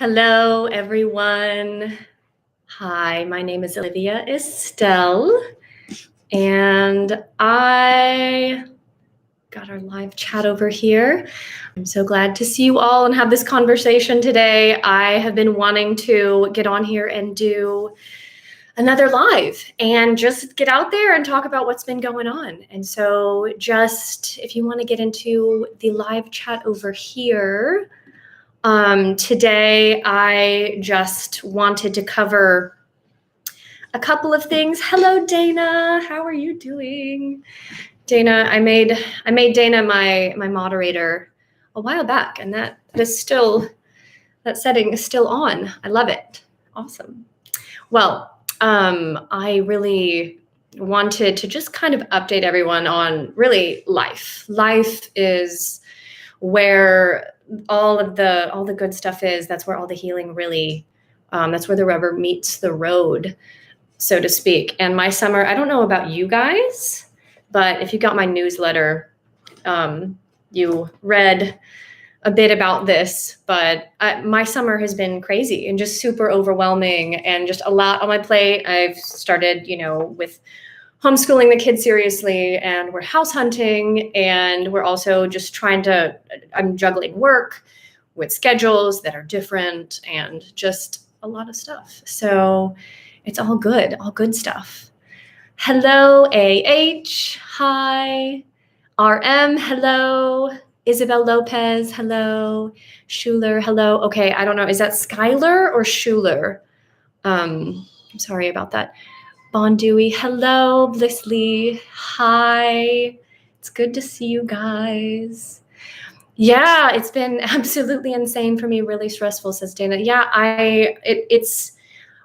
Hello, everyone. Hi, my name is Olivia Estelle, and I got our live chat over here. I'm so glad to see you all and have this conversation today. I have been wanting to get on here and do another live and just get out there and talk about what's been going on. And so just if you want to get into the live chat over here, today I just wanted to cover a couple of things. Hello, Dana. How are you doing? Dana, I made Dana my moderator a while back, and that setting is still on. I love it. Awesome. Well, I really wanted to just kind of update everyone on really life. Life is where all the good stuff is. That's where all the healing really, that's where the rubber meets the road, so to speak. And my summer, I don't know about you guys, but if you got my newsletter, you read a bit about this, but my summer has been crazy and just super overwhelming and just a lot on my plate. I've started, with homeschooling the kids seriously, and we're house hunting, and we're also just I'm juggling work with schedules that are different and just a lot of stuff. So it's all good stuff. Hello, AH. Hi. RM. Hello. Isabel Lopez. Hello. Schuler. Hello. Okay. I don't know. Is that Skylar or Schuler? I'm sorry about that. Bondui, hello. Blissly, hi. It's good to see you guys. Yeah, it's been absolutely insane for me, really stressful, says Dana. Yeah,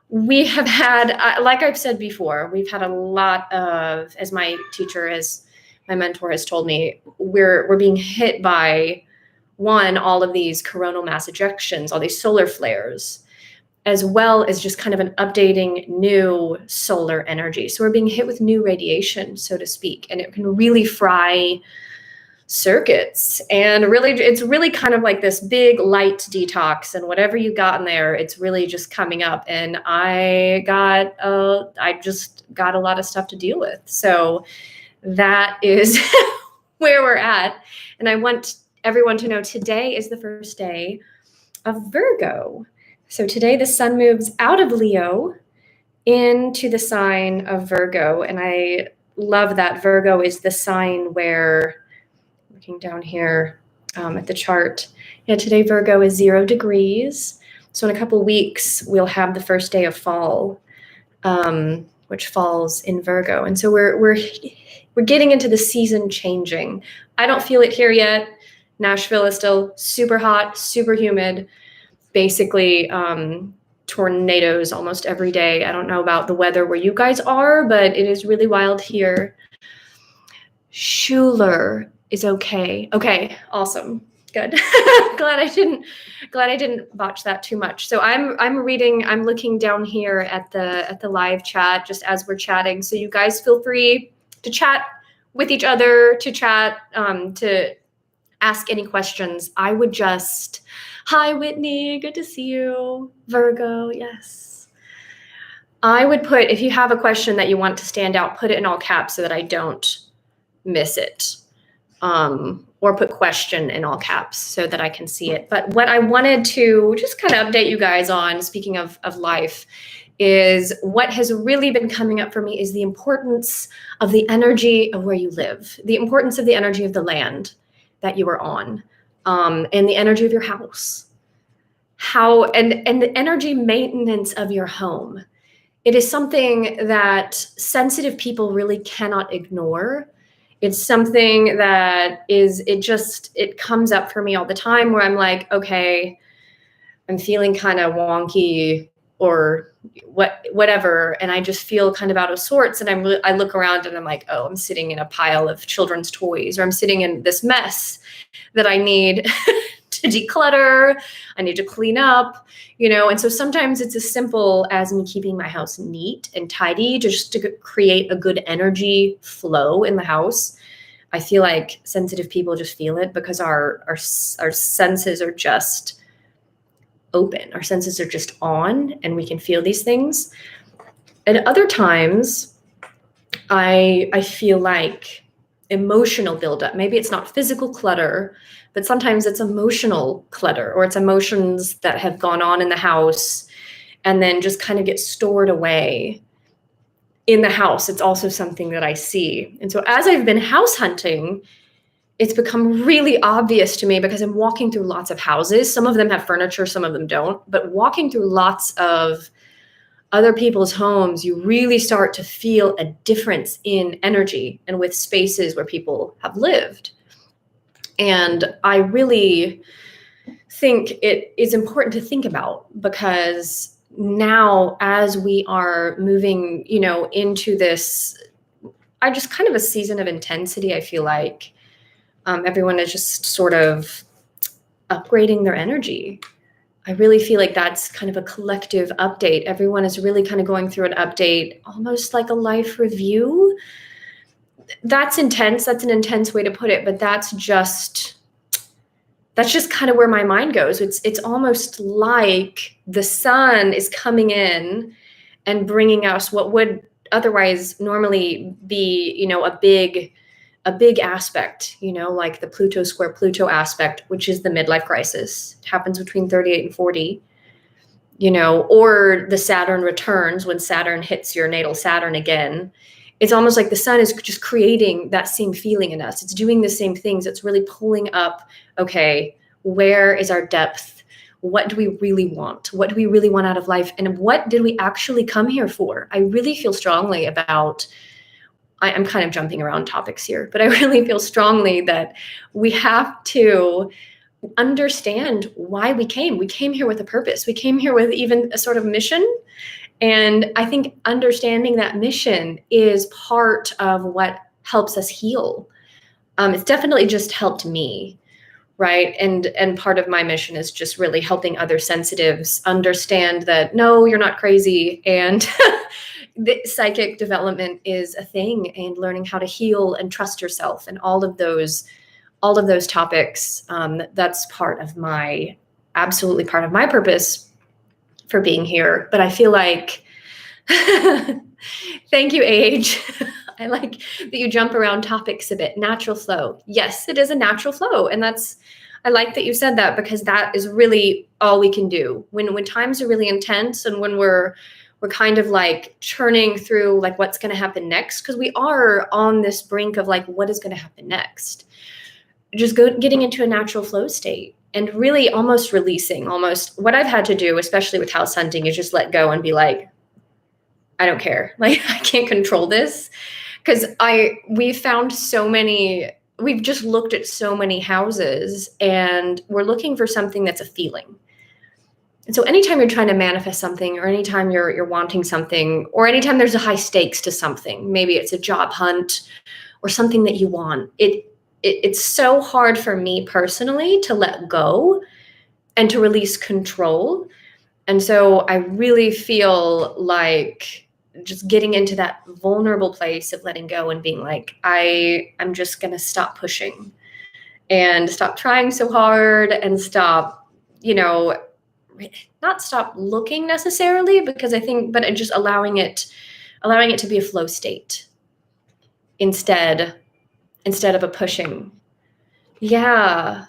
we have had, like I've said before, we've had a lot of, as my mentor has told me, we're being hit by all of these coronal mass ejections, all these solar flares, as well as just kind of an updating new solar energy. So we're being hit with new radiation, so to speak, and it can really fry circuits. And really, it's really kind of like this big light detox, and whatever you got in there, it's really just coming up. And I just got a lot of stuff to deal with. So that is where we're at. And I want everyone to know today is the first day of Virgo. So today the sun moves out of Leo into the sign of Virgo. And I love that Virgo is the sign where, looking down here at the chart, today Virgo is 0 degrees. So in a couple weeks, we'll have the first day of fall, which falls in Virgo. And so we're getting into the season changing. I don't feel it here yet. Nashville is still super hot, super humid. Basically tornadoes almost every day. I don't know about the weather where you guys are, but it is really wild here. Schuler is okay. Okay, awesome. Good. glad I didn't botch that too much. So I'm looking down here at the live chat just as we're chatting. So you guys feel free to chat with each other, to ask any questions. I would just, hi, Whitney, good to see you. Virgo, yes. I would put, if you have a question that you want to stand out, put it in all caps so that I don't miss it. Or put question in all caps so that I can see it. But what I wanted to just kind of update you guys on, speaking of life, is what has really been coming up for me is the importance of the energy of where you live, the importance of the energy of the land that you are on, and the energy of your house, and the energy maintenance of your home. It is something that sensitive people really cannot ignore. It's something that it comes up for me all the time where I'm like, okay, I'm feeling kind of wonky or whatever, and I just feel kind of out of sorts, and I look around and I'm like, oh, I'm sitting in a pile of children's toys, or I'm sitting in this mess that I need to declutter, I need to clean up, and so sometimes it's as simple as me keeping my house neat and tidy just to create a good energy flow in the house. I feel like sensitive people just feel it because our senses are just open. Our senses are just on and we can feel these things. And other times I feel like emotional buildup. Maybe it's not physical clutter, but sometimes it's emotional clutter, or it's emotions that have gone on in the house and then just kind of get stored away in the house. It's also something that I see. And so as I've been house hunting, it's become really obvious to me because I'm walking through lots of houses. Some of them have furniture, some of them don't. But walking through lots of other people's homes, you really start to feel a difference in energy and with spaces where people have lived. And I really think it is important to think about, because now as we are moving, into this, I just kind of a season of intensity, I feel like everyone is just sort of upgrading their energy. I really feel like that's kind of a collective update. Everyone is really kind of going through an update, almost like a life review. That's intense. That's an intense way to put it, but that's just kind of where my mind goes. It's almost like the sun is coming in and bringing us what would otherwise normally be, a big aspect, like the Pluto square Pluto aspect, which is the midlife crisis. It happens between 38 and 40, or the Saturn returns when Saturn hits your natal Saturn again. It's almost like the sun is just creating that same feeling in us. It's doing the same things. It's really pulling up, okay, where is our depth? What do we really want? What do we really want out of life? And what did we actually come here for? I really feel strongly about, I'm kind of jumping around topics here, but I really feel strongly that we have to understand why we came. We came here with a purpose. We came here with even a sort of mission. And I think understanding that mission is part of what helps us heal. It's definitely just helped me, right? And part of my mission is just really helping other sensitives understand that, no, you're not crazy. And the psychic development is a thing, and learning how to heal and trust yourself and all of those topics. That's absolutely part of my purpose for being here. But I feel like, thank you, age. I like that you jump around topics a bit. Natural flow. Yes, it is a natural flow. And I like that you said that, because that is really all we can do when times are really intense, and when we're kind of like churning through like what's going to happen next, because we are on this brink of like, what is going to happen next? Just getting into a natural flow state and really almost releasing. Almost what I've had to do, especially with house hunting, is just let go and be like, I don't care. Like, I can't control this, because we've just looked at so many houses, and we're looking for something that's a feeling. And so anytime you're trying to manifest something, or anytime you're wanting something, or anytime there's a high stakes to something, maybe it's a job hunt or something that you want, it's so hard for me personally to let go and to release control. And so I really feel like just getting into that vulnerable place of letting go and being like, I'm just going to stop pushing and stop trying so hard, and stop, not stop looking necessarily, because I think, but just allowing it to be a flow state instead of a pushing. Yeah.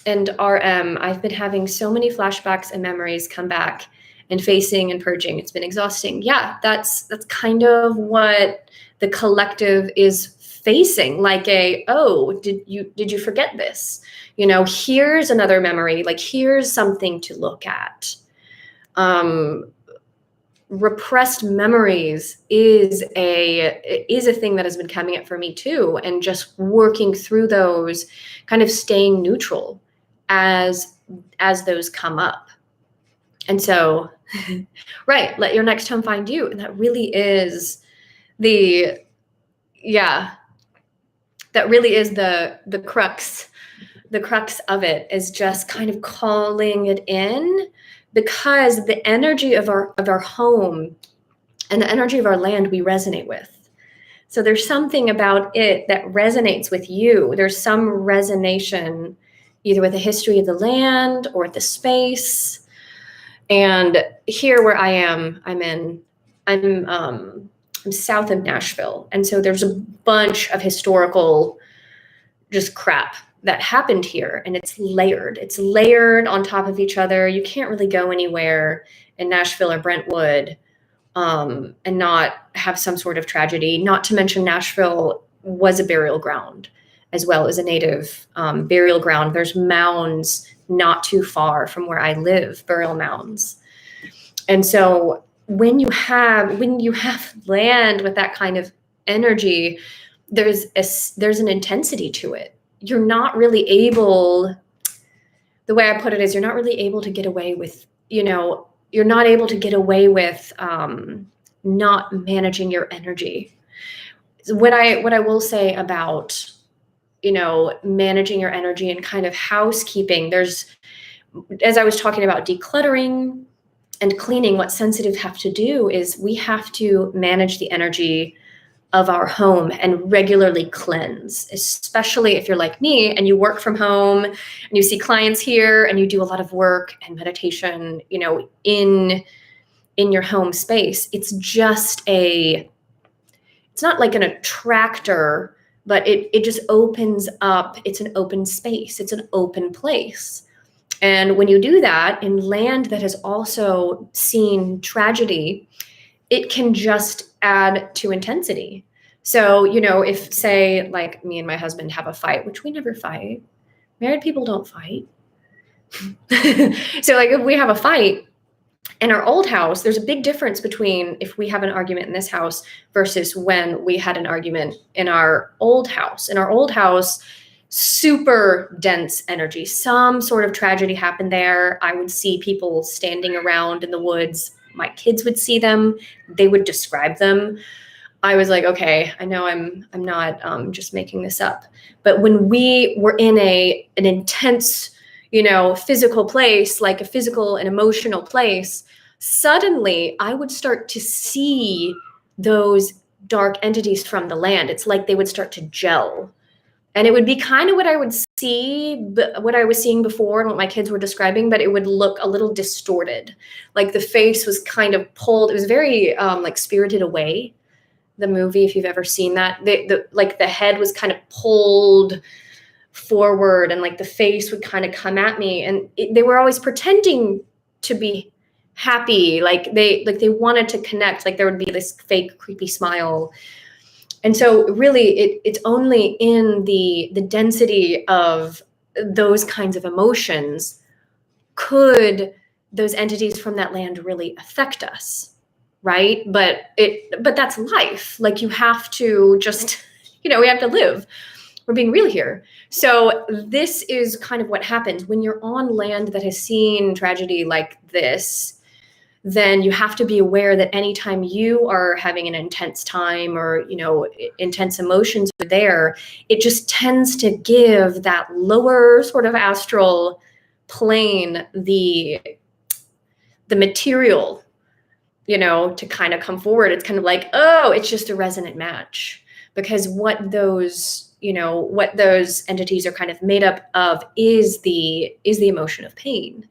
And I've been having so many flashbacks and memories come back, and facing and purging. It's been exhausting. Yeah, that's kind of what the collective is facing. Like did you forget this? Here's another memory. Like, here's something to look at. Repressed memories is a thing that has been coming up for me too, and just working through those, kind of staying neutral as those come up. And so, right, let your next home find you. And that really is the crux. The crux of it is just kind of calling it in, because the energy of our home and the energy of our land we resonate with. So there's something about it that resonates with you. There's some resonation either with the history of the land or the space. And here where I am, I'm south of Nashville. And so there's a bunch of historical just crap that happened here, and it's layered. It's layered on top of each other. You can't really go anywhere in Nashville or Brentwood and not have some sort of tragedy. Not to mention Nashville was a burial ground as well as a native burial ground. There's mounds not too far from where I live, burial mounds. And so when you have land with that kind of energy, there's an intensity to it. You're not really able, the way I put it is, you're not really able to get away with, you're not able to get away with not managing your energy. What I will say about, managing your energy and kind of housekeeping, there's, as I was talking about decluttering and cleaning, what sensitive have to do is we have to manage the energy of our home and regularly cleanse, especially if you're like me and you work from home and you see clients here and you do a lot of work and meditation, in your home space. It's not like an attractor, but it just opens up. It's an open space. It's an open place. And when you do that in land that has also seen tragedy, it can just add to intensity. So, if, say, like me and my husband have a fight, which we never fight, married people don't fight. So, like, if we have a fight in our old house, there's a big difference between if we have an argument in this house versus when we had an argument in our old house. In our old house, super dense energy. Some sort of tragedy happened there. I would see people standing around in the woods. My kids would see them. They would describe them. I was like, okay, I know I'm not just making this up. But when we were in an intense, physical place, like a physical and emotional place, suddenly I would start to see those dark entities from the land. It's like they would start to gel. And it would be kind of what I would see, what I was seeing before and what my kids were describing, but it would look a little distorted. Like the face was kind of pulled. It was very like Spirited Away, the movie, if you've ever seen that. The head was kind of pulled forward and like the face would kind of come at me. And they were always pretending to be happy. Like they wanted to connect. Like there would be this fake creepy smile. And so really it's only in the density of those kinds of emotions could those entities from that land really affect us, right? But that's life. Like you have to just, we have to live. We're being real here. So this is kind of what happens when you're on land that has seen tragedy like this. Then you have to be aware that anytime you are having an intense time or, intense emotions are there, it just tends to give that lower sort of astral plane the material, to kind of come forward. It's kind of like, oh, it's just a resonant match, because what those entities are kind of made up of is the emotion of pain.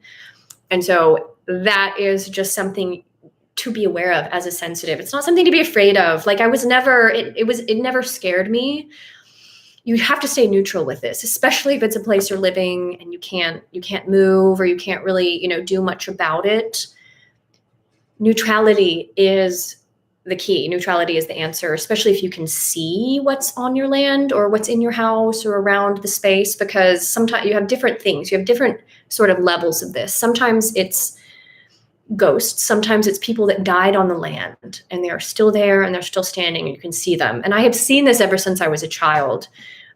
And so that is just something to be aware of as a sensitive. It's not something to be afraid of. Like it never scared me. You have to stay neutral with this, especially if it's a place you're living and you can't move or you can't really, do much about it. Neutrality is the key. Neutrality is the answer, especially if you can see what's on your land or what's in your house or around the space, because sometimes you have different things. You have different sort of levels of this. Sometimes it's ghosts. Sometimes it's people that died on the land and they are still there and they're still standing and you can see them. And I have seen this ever since I was a child.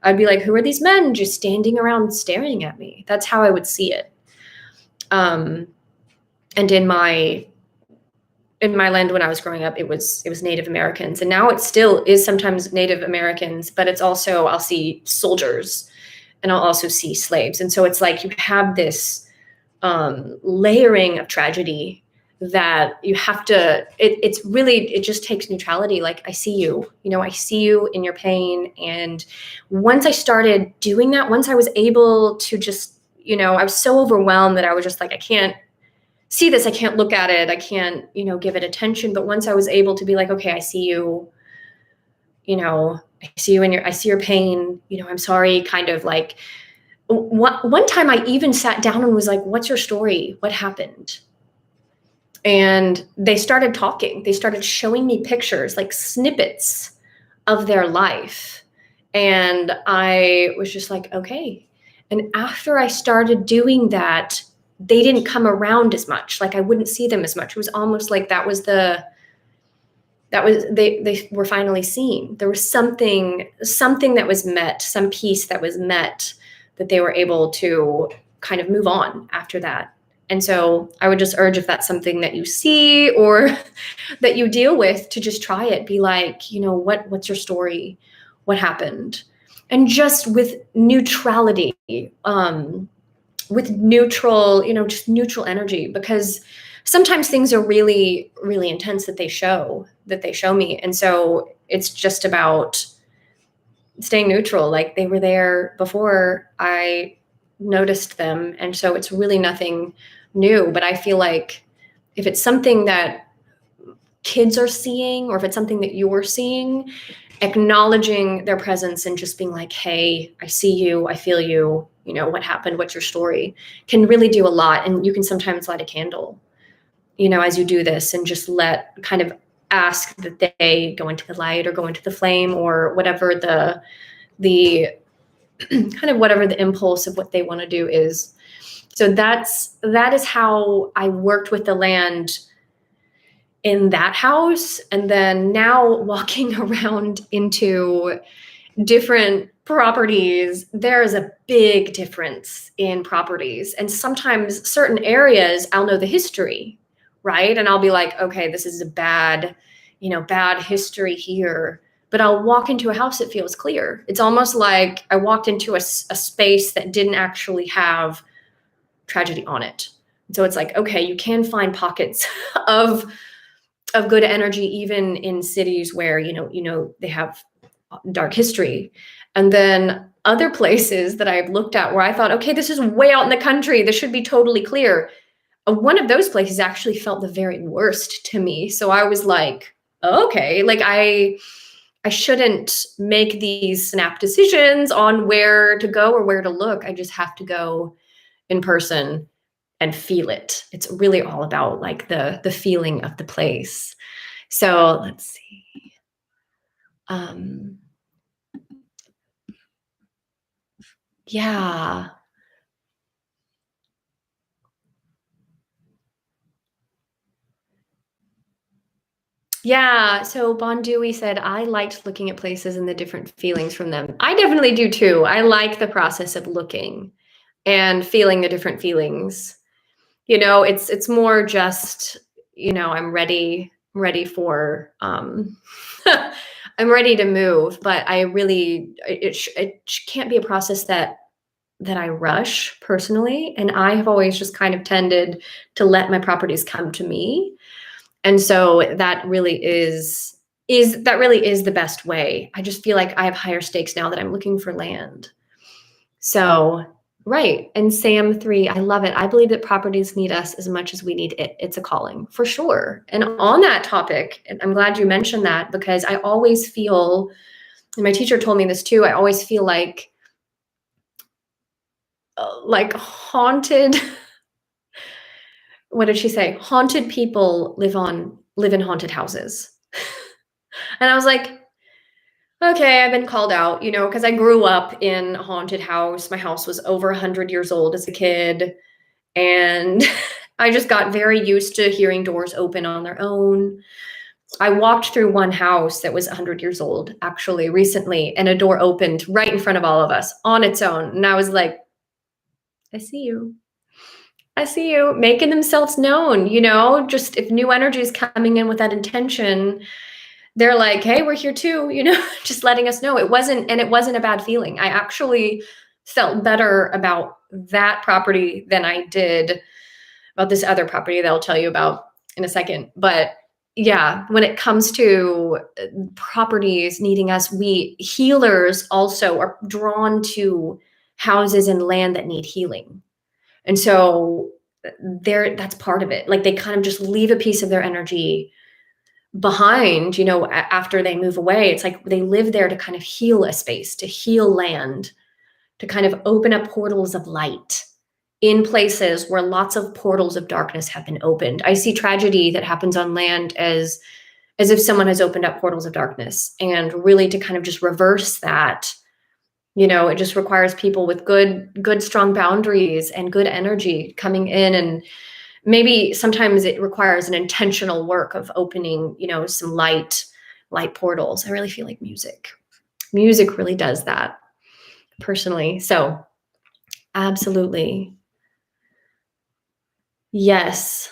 I'd be like, who are these men just standing around staring at me? That's how I would see it. And in my land when I was growing up, it was Native Americans. And now it still is sometimes Native Americans, but it's also, I'll see soldiers and I'll also see slaves. And so it's like you have this layering of tragedy that you have to, it just takes neutrality. Like I see you, I see you in your pain. And once I started doing that, once I was able to just I was so overwhelmed that I was just like, I can't see this. I can't look at it. I can't, give it attention. But once I was able to be like, okay, I see you, I see you I see your pain, I'm sorry, kind of like one time I even sat down and was like, what's your story? What happened? And they started talking. They started showing me pictures, like snippets of their life. And I was just like, okay. And after I started doing that, they didn't come around as much. Like I wouldn't see them as much. It was almost like they were finally seen. There was something that was met, some piece that was met, that they were able to kind of move on after that. And so I would just urge, if that's something that you see or that you deal with, to just try it. Be like, what's your story? What happened? And just with neutrality, with neutral, just neutral energy, because sometimes things are really, really intense that they show me. And so it's just about staying neutral. Like they were there before I noticed them. And so it's really nothing new. But I feel like if it's something that kids are seeing, or if it's something that you're seeing, acknowledging their presence and just being like, hey, I see you, I feel you, what happened, what's your story, can really do a lot. And you can sometimes light a candle, as you do this, and just kind of ask that they go into the light or go into the flame, or whatever the kind of whatever the impulse of what they want to do is. So that is how I worked with the land in that house. And then now walking around into different properties, there is a big difference in properties. And sometimes certain areas, I'll know the history, right? And I'll be like, okay, this is a bad history here. But I'll walk into a house that feels clear. It's almost like I walked into a space that didn't actually have tragedy on it. So it's like, okay, you can find pockets of good energy, even in cities where, they have dark history. And then other places that I've looked at where I thought, okay, this is way out in the country, this should be totally clear. One of those places actually felt the very worst to me. So I was like, okay, like I shouldn't make these snap decisions on where to go or where to look. I just have to go in person and feel it. It's really all about like the feeling of the place. So let's see. Yeah. Yeah. So Bon Dewey said, I liked looking at places and the different feelings from them. I definitely do too. I like the process of looking and feeling the different feelings. It's more just, I'm ready for, I'm ready to move, but I really, it can't be a process that I rush personally. And I have always just kind of tended to let my properties come to me. And so that really is the best way. I just feel like I have higher stakes now that I'm looking for land. So, right. And Sam 3, I love it. I believe that properties need us as much as we need it. It's a calling, for sure. And on that topic, and I'm glad you mentioned that, because I always feel, and my teacher told me this too, I always feel like haunted. What did she say? Haunted people live in haunted houses. And I was like, okay, I've been called out, because I grew up in a haunted house. My house was over 100 years old as a kid. And I just got very used to hearing doors open on their own. I walked through one house that was 100 years old, actually, recently, and a door opened right in front of all of us on its own. And I was like, I see you. I see you, making themselves known, just if new energy is coming in with that intention, they're like, hey, we're here too, just letting us know. It wasn't a bad feeling. I actually felt better about that property than I did about this other property that I'll tell you about in a second. But yeah, when it comes to properties needing us, we healers also are drawn to houses and land that need healing. And so that's part of it. Like they kind of just leave a piece of their energy behind, after they move away. It's like they live there to kind of heal a space, to heal land, to kind of open up portals of light in places where lots of portals of darkness have been opened. I see tragedy that happens on land as if someone has opened up portals of darkness, and really to kind of just reverse that. It just requires people with good, strong boundaries and good energy coming in. And maybe sometimes it requires an intentional work of opening, some light portals. I really feel like music really does that personally. So absolutely. Yes.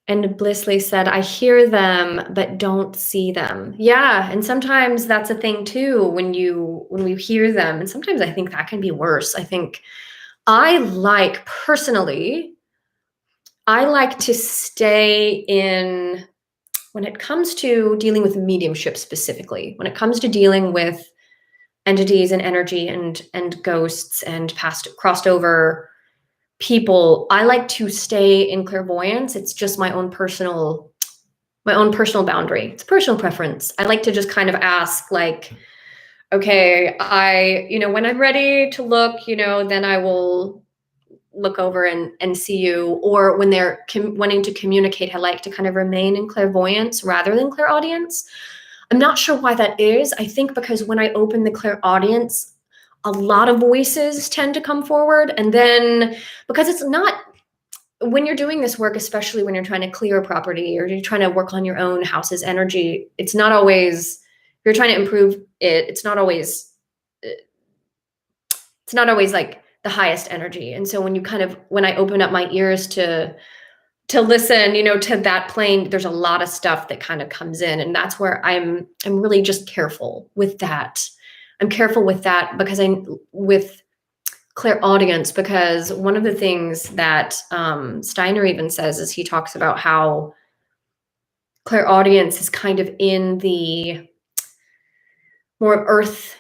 And Blissley said, I hear them, but don't see them. Yeah. And sometimes that's a thing too, when we hear them. And sometimes I think that can be worse. Personally, I like to stay in, when it comes to dealing with mediumship specifically, when it comes to dealing with entities and energy and ghosts and past crossed over people, I like to stay in clairvoyance. It's just my own personal boundary. It's personal preference. I like to just kind of ask, like, okay, when I'm ready to look, then I will look over and see you. Or when they're wanting to communicate, I like to kind of remain in clairvoyance rather than clairaudience. I'm not sure why that is. I think because when I open the clairaudience, a lot of voices tend to come forward. And then because it's not, when you're doing this work, especially when you're trying to clear a property or you're trying to work on your own house's energy, it's not always, if you're trying to improve it, it's not always like the highest energy. And so when I open up my ears to listen, to that plane, there's a lot of stuff that kind of comes in. And that's where I'm really just careful with that. I'm careful with that because with clairaudience, because one of the things that Steiner even says is he talks about how clairaudience is kind of in the more earth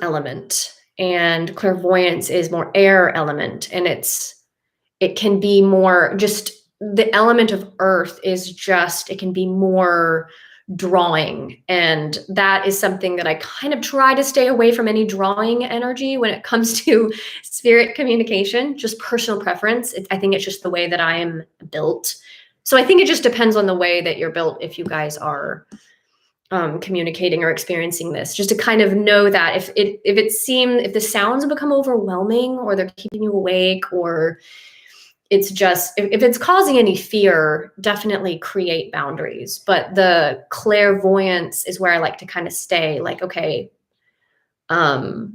element, and clairvoyance is more air element. And it can be more just, the element of earth is just, it can be more drawing. And that is something that I kind of try to stay away from, any drawing energy when it comes to spirit communication, just personal preference. I think it's just the way that I am built. So I think it just depends on the way that you're built, if you guys are communicating or experiencing this, just to kind of know that if the sounds become overwhelming, or they're keeping you awake, or it's just, if it's causing any fear, definitely create boundaries. But the clairvoyance is where I like to kind of stay, like, okay,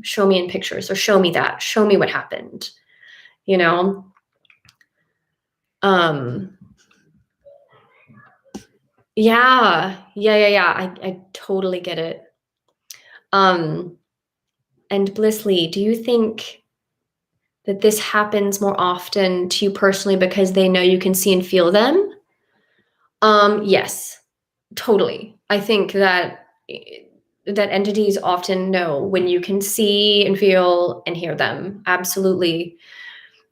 show me in pictures, or show me what happened, yeah. I totally get it. And Blissley, do you think that this happens more often to you personally because they know you can see and feel them? Yes, totally. I think that entities often know when you can see and feel and hear them. Absolutely.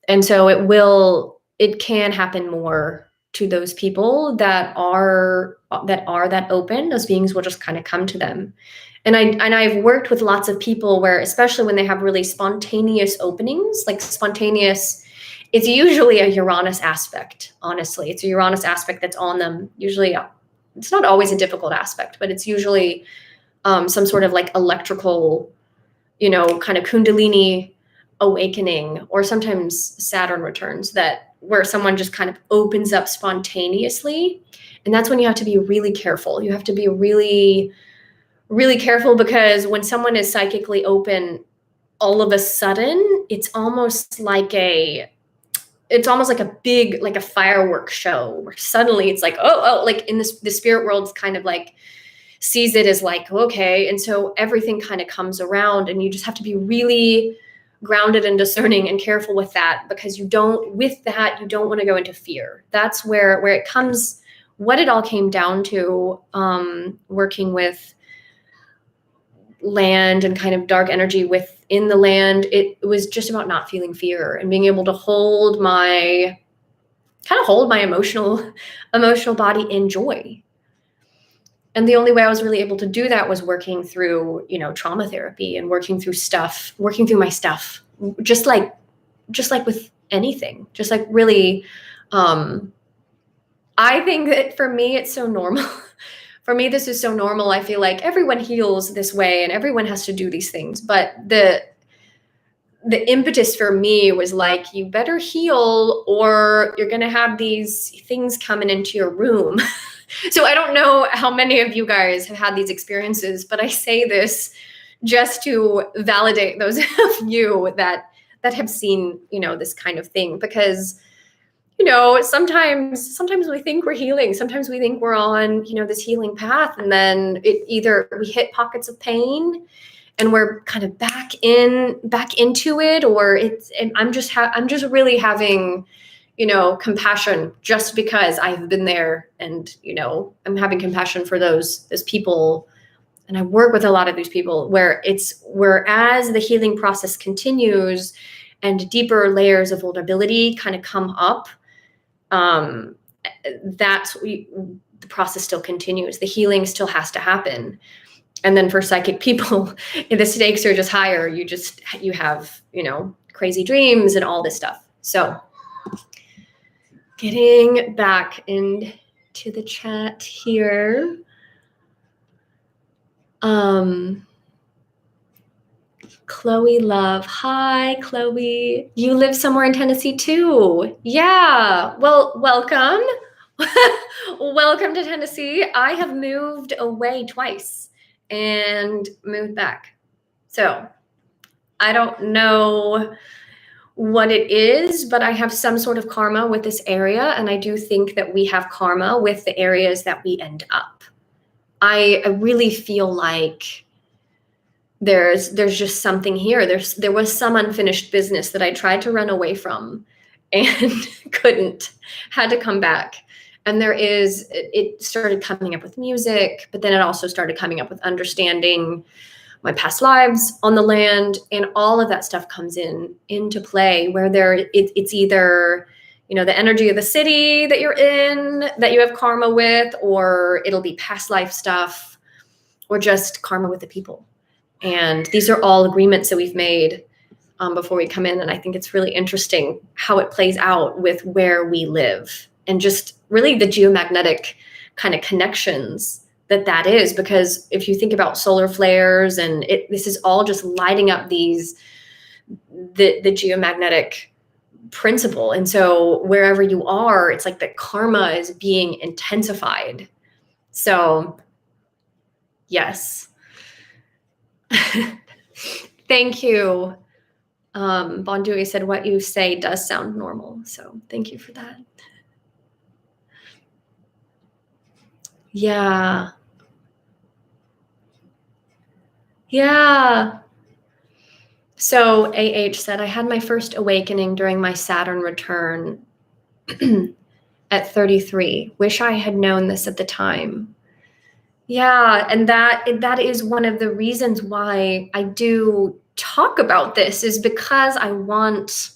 And so it can happen more to those people that are that open. Those beings will just kind of come to them. And I've worked with lots of people where, especially when they have really spontaneous openings, like spontaneous, it's usually a Uranus aspect. Honestly, it's a Uranus aspect that's on them. Usually, it's not always a difficult aspect, but it's usually some sort of like electrical, kind of Kundalini awakening, or sometimes Saturn returns, where someone just kind of opens up spontaneously. And that's when you have to be really careful. You have to be really, really careful, because when someone is psychically open, all of a sudden, it's almost like a big, like a fireworks show, where suddenly it's like, oh, like in the spirit world, it's kind of like sees it as like, okay. And so everything kind of comes around, and you just have to be really grounded and discerning and careful with that, because you don't want to go into fear. That's where it comes, what it all came down to, working with land and kind of dark energy within the land, it was just about not feeling fear and being able to hold my emotional body in joy. And the only way I was really able to do that was working through, trauma therapy and working through my stuff, just like with anything, just like really, I think that for me, it's so normal. For me, this is so normal. I feel like everyone heals this way and everyone has to do these things. But the impetus for me was like, you better heal or you're going to have these things coming into your room. So I don't know how many of you guys have had these experiences, but I say this just to validate those of you that have seen, this kind of thing, because sometimes we think we're healing. Sometimes we think we're on, this healing path. And then either we hit pockets of pain and we're kind of back into it, or I'm just really having, compassion just because I've been there, and, I'm having compassion for those people. And I work with a lot of these people whereas the healing process continues and deeper layers of vulnerability kind of come up, the process still continues. The healing still has to happen. And then for psychic people, the stakes are just higher. You have, crazy dreams and all this stuff. So getting back into the chat here. Chloe Love. Hi, Chloe. You live somewhere in Tennessee too. Yeah. Well, welcome. Welcome to Tennessee. I have moved away twice and moved back. So I don't know what it is, but I have some sort of karma with this area. And I do think that we have karma with the areas that we end up. I really feel like there's just something here. There was some unfinished business that I tried to run away from and couldn't, had to come back. And it started coming up with music, but then it also started coming up with understanding my past lives on the land, and all of that stuff comes into play where it's either, the energy of the city that you're in, that you have karma with, or it'll be past life stuff, or just karma with the people. And these are all agreements that we've made before we come in. And I think it's really interesting how it plays out with where we live and just really the geomagnetic kind of connections that is. Because if you think about solar flares and this is all just lighting up the geomagnetic principle. And so wherever you are, it's like the karma is being intensified. So yes. Thank you. Bondui said what you say does sound normal. So thank you for that. Yeah. Yeah. So AH said, I had my first awakening during my Saturn return at 33. Wish I had known this at the time. Yeah, and that is one of the reasons why I do talk about this, is because I want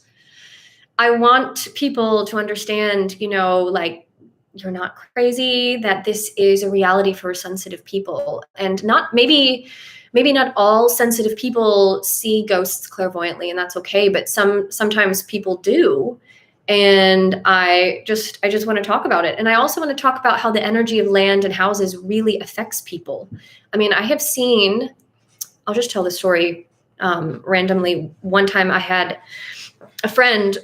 people to understand, like, you're not crazy, that this is a reality for sensitive people. And maybe not all sensitive people see ghosts clairvoyantly, and that's okay, but sometimes people do. And I just want to talk about it. And I also want to talk about how the energy of land and houses really affects people. I mean, I have seen, I'll just tell the story randomly. One time I had a friend,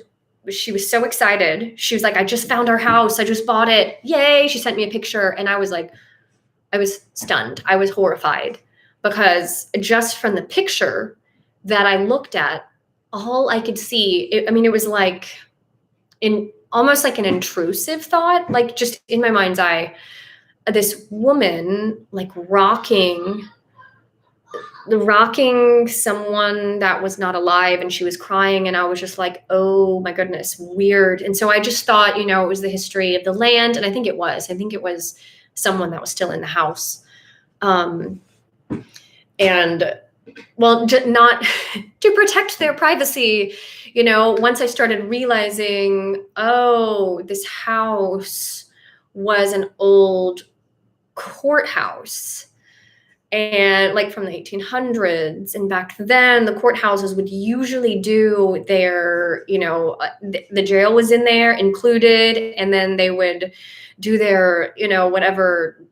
she was so excited. She was like, I just found our house. I just bought it. Yay. She sent me a picture. And I was like, I was stunned. I was horrified, because just from the picture that I looked at, all I could see, it was like, almost like an intrusive thought, like just in my mind's eye, this woman like rocking someone that was not alive, and she was crying, and I was just like, oh my goodness, weird. And so I just thought, it was the history of the land, and I think it was someone that was still in the house. And well, not to protect their privacy, once I started realizing, oh, this house was an old courthouse, and like from the 1800s, and back then the courthouses would usually do their, the jail was in there included, and then they would do their, whatever,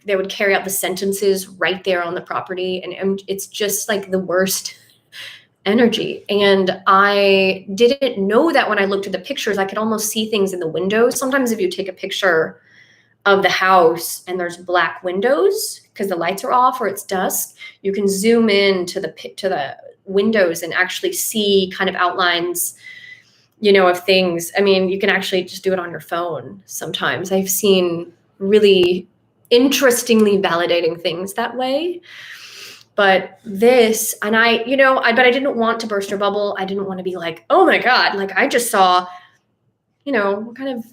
they would carry out the sentences right there on the property, and it's just like the worst energy. And I didn't know that when I looked at the pictures. I could almost see things in the windows. Sometimes if you take a picture of the house and there's black windows because the lights are off or it's dusk, you can zoom in to the windows and actually see kind of outlines, of things. I mean, you can actually just do it on your phone. Sometimes I've seen really interestingly validating things that way. But this, and but I didn't want to burst her bubble. I didn't want to be like, oh my God, like I just saw, what kind of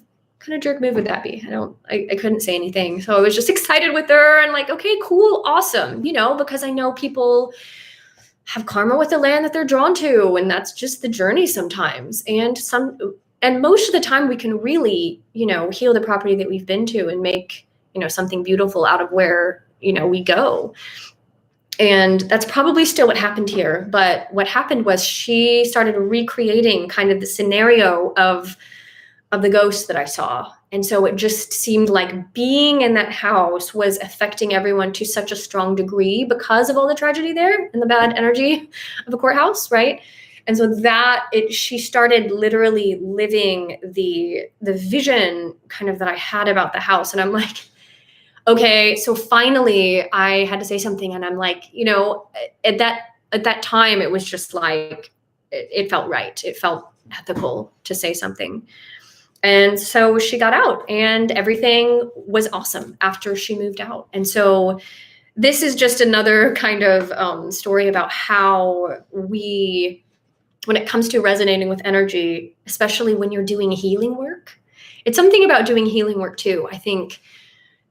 jerk move would that be? I couldn't say anything. So I was just excited with her and like, okay, cool, awesome, because I know people have karma with the land that they're drawn to, and that's just the journey sometimes. And most of the time we can really, heal the property that we've been to and make, something beautiful out of where, we go. And that's probably still what happened here. But what happened was she started recreating kind of the scenario of the ghost that I saw. And so it just seemed like being in that house was affecting everyone to such a strong degree because of all the tragedy there and the bad energy of the courthouse, right? And so she started literally living the vision kind of that I had about the house. And I'm like, okay, so finally I had to say something. And I'm like, at that time, it was just like, it felt right. It felt ethical to say something. And so she got out and everything was awesome after she moved out. And so this is just another kind of story about how when it comes to resonating with energy, especially when you're doing healing work, it's something about doing healing work too. I think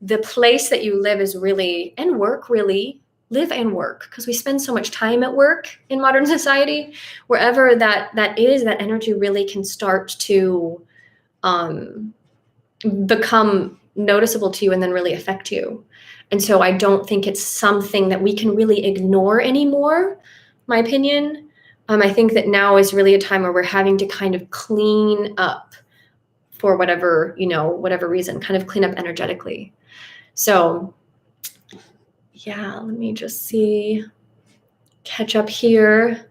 the place that you live is really, and work really, live and work, because we spend so much time at work in modern society. Wherever that is, that energy really can start to become noticeable to you and then really affect you. And so I don't think it's something that we can really ignore anymore, my opinion. I think that now is really a time where we're having to kind of clean up for whatever reason, kind of clean up energetically. So yeah, let me just catch up here.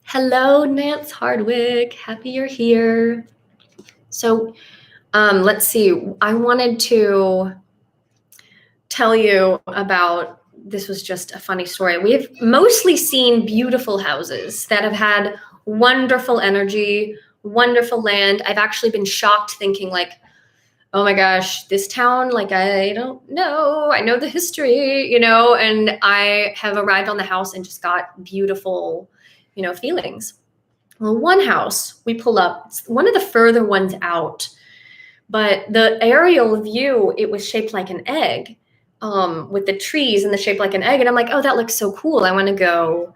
Hello, Nance Hardwick. Happy you're here. So let's see. I wanted to tell you about, this was just a funny story. We've mostly seen beautiful houses that have had wonderful energy, wonderful land. I've actually been shocked thinking like, oh my gosh, this town, like, I don't know. I know the history, and I have arrived on the house and just got beautiful, feelings. Well, one house we pull up, it's one of the further ones out, but the aerial view, it was shaped like an egg, with the trees and the shape like an egg. And I'm like, oh, that looks so cool. I want to go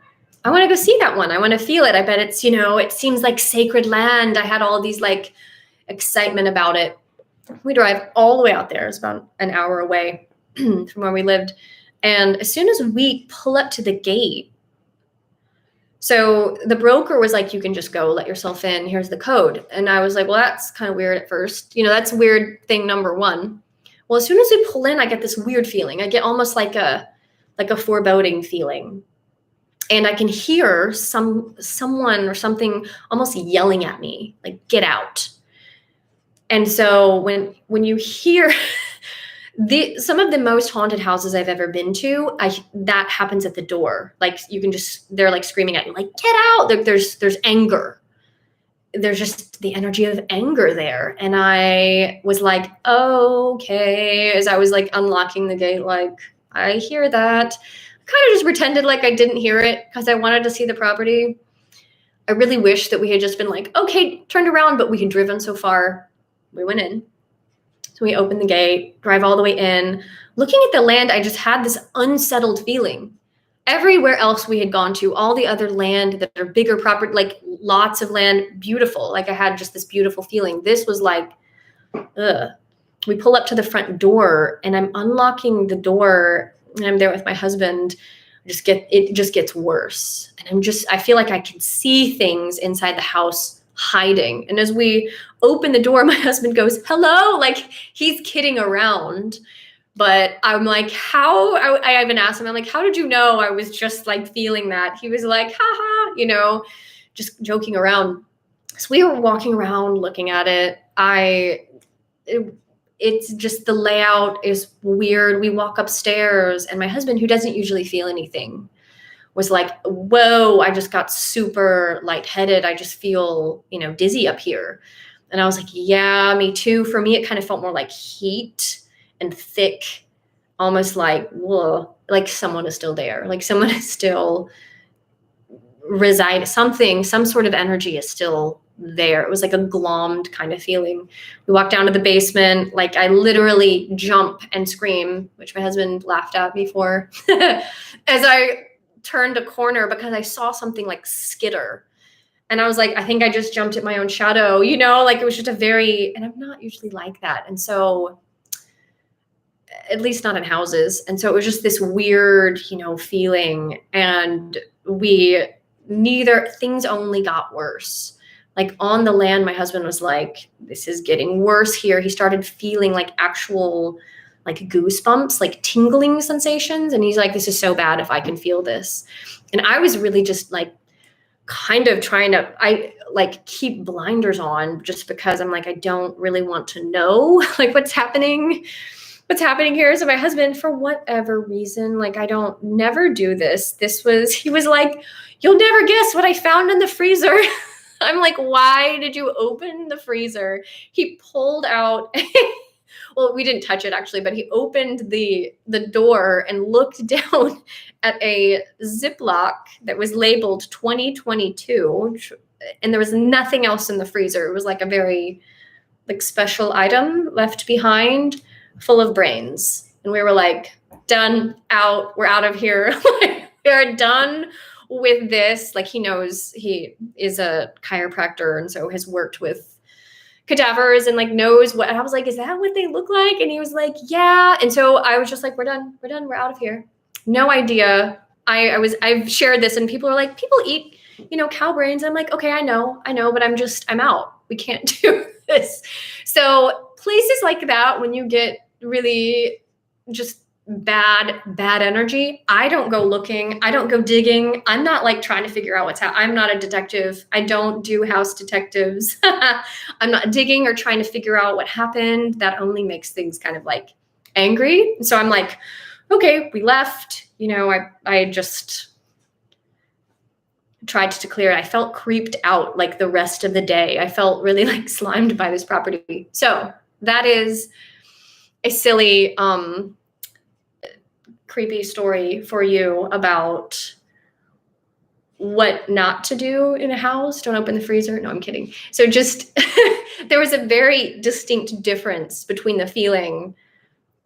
see that one. I want to feel it. I bet it's, it seems like sacred land. I had all these like excitement about it. We drive all the way out there. It's about an hour away from where we lived. And as soon as we pull up to the gate, so the broker was like, you can just go let yourself in. Here's the code. And I was like, well, that's kind of weird at first. That's weird thing number one. Well, as soon as we pull in, I get this weird feeling. I get almost like a foreboding feeling. And I can hear someone or something almost yelling at me, like, get out. And so when you hear some of the most haunted houses I've ever been to, that happens at the door. Like they're like screaming at you, like, get out. There's anger. There's just the energy of anger there. And I was like, oh, okay. As I was like unlocking the gate, like, I hear that. Kind of just pretended like I didn't hear it because I wanted to see the property. I really wish that we had just been like, okay, turned around, but we had driven so far. We went in. So we open the gate, drive all the way in. Looking at the land, I just had this unsettled feeling. Everywhere else we had gone to, all the other land that are bigger property, like lots of land, beautiful. Like I had just this beautiful feeling. This was like, ugh. We pull up to the front door and I'm unlocking the door and I'm there with my husband. It just gets worse. And I feel like I can see things inside the house hiding. And as we open the door, my husband goes, hello, like he's kidding around. But I'm like, I even asked him, I'm like, how did you know I was just like feeling that? He was like, haha, just joking around. So we were walking around looking at it. It's just the layout is weird. We walk upstairs and my husband, who doesn't usually feel anything, was like, whoa, I just got super lightheaded. I just feel, dizzy up here. And I was like, yeah, me too. For me, it kind of felt more like heat and thick, almost like, whoa, like someone is still there. Like someone is still some sort of energy is still there. It was like a glommed kind of feeling. We walked down to the basement. Like I literally jump and scream, which my husband laughed at me for, as I turned a corner because I saw something like skitter. And I was like, I think I just jumped at my own shadow, like it was just and I'm not usually like that. And so, at least not in houses. And so it was just this weird, feeling. And things only got worse. Like on the land, my husband was like, this is getting worse here. He started feeling like actual like goosebumps, like tingling sensations. And he's like, this is so bad if I can feel this. And I was really just like kind of trying to, keep blinders on just because I'm like, I don't really want to know like what's happening here. So my husband, for whatever reason, like I never do this. He was like, you'll never guess what I found in the freezer. I'm like, why did you open the freezer? He pulled out, well, we didn't touch it actually, but he opened the door and looked down at a Ziploc that was labeled 2022. And there was nothing else in the freezer. It was like a very like special item left behind, full of brains. And we were like, done, out, we're out of here. We're done with this. Like he knows, he is a chiropractor and so has worked with cadavers and like knows what. And I was like, is that what they look like? And he was like, yeah. And so I was just like, we're done, we're out of here. No idea. I've shared this and people are like, people eat, cow brains. I'm like, okay, I know, but I'm out. We can't do this. So places like that, when you get really just bad energy, I don't go looking. I don't go digging. I'm not like trying to figure out what's happening. I'm not a detective. I don't do house detectives. I'm not digging or trying to figure out what happened. That only makes things kind of like angry. So I'm like, okay, we left. I just tried to clear it. I felt creeped out like the rest of the day. I felt really like slimed by this property. So that is a silly, creepy story for you about what not to do in a house. Don't open the freezer. No, I'm kidding. So just, there was a very distinct difference between the feeling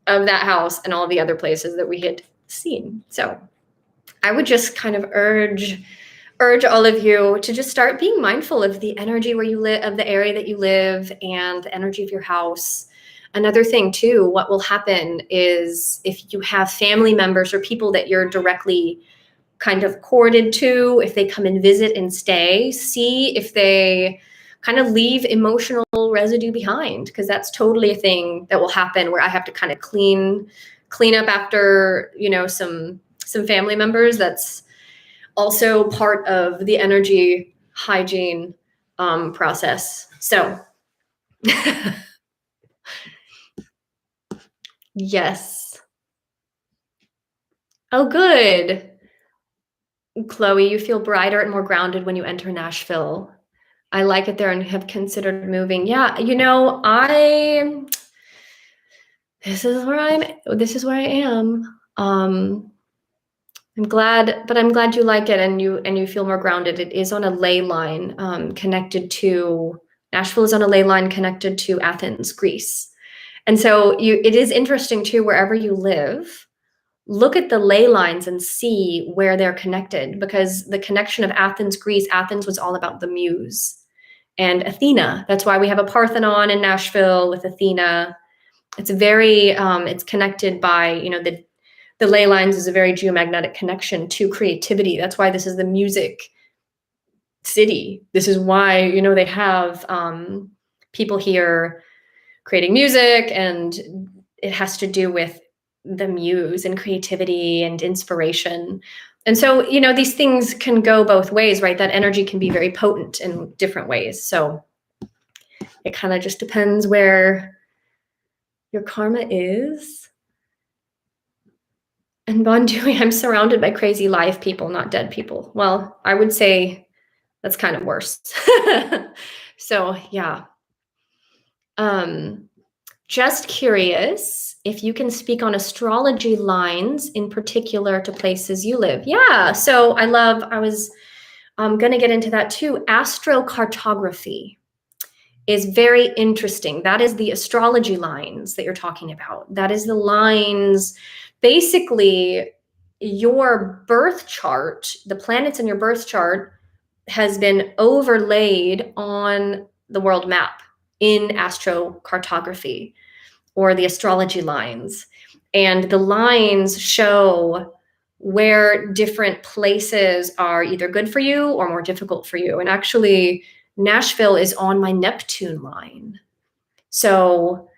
of that house and all the other places that we had seen. So I would just kind of urge all of you to just start being mindful of the energy where you live, of the area that you live, and the energy of your house. Another thing too, what will happen is if you have family members or people that you're directly kind of corded to, if they come and visit and stay, see if they kind of leave emotional residue behind, because that's totally a thing that will happen where I have to kind of clean up after, some family members. That's also part of the energy hygiene process. So yes. Oh, good. Chloe, you feel brighter and more grounded when you enter Nashville. I like it there and have considered moving. Yeah, this is where I am. I'm glad you like it and you feel more grounded. It is on a ley line connected to Nashville is on a ley line connected to Athens, Greece. And so it is interesting too, wherever you live, look at the ley lines and see where they're connected, because the connection of Athens, Greece, Athens was all about the muse, and Athena. That's why we have a Parthenon in Nashville with Athena. It's very, it's connected by, the ley lines is a very geomagnetic connection to creativity. That's why this is the music city. This is why, they have people here creating music, and it has to do with the muse and creativity and inspiration. And so, these things can go both ways, right? That energy can be very potent in different ways. So it kind of just depends where your karma is. And Bon Dewey, I'm surrounded by crazy live people, not dead people. Well, I would say that's kind of worse. So yeah. Just curious if you can speak on astrology lines in particular to places you live. Yeah, so I was going to get into that too. Astrocartography is very interesting. That is the astrology lines that you're talking about. That is the lines, basically your birth chart, the planets in your birth chart has been overlaid on the world map in astrocartography, or the astrology lines. And the lines show where different places are either good for you or more difficult for you. And actually, Nashville is on my Neptune line. So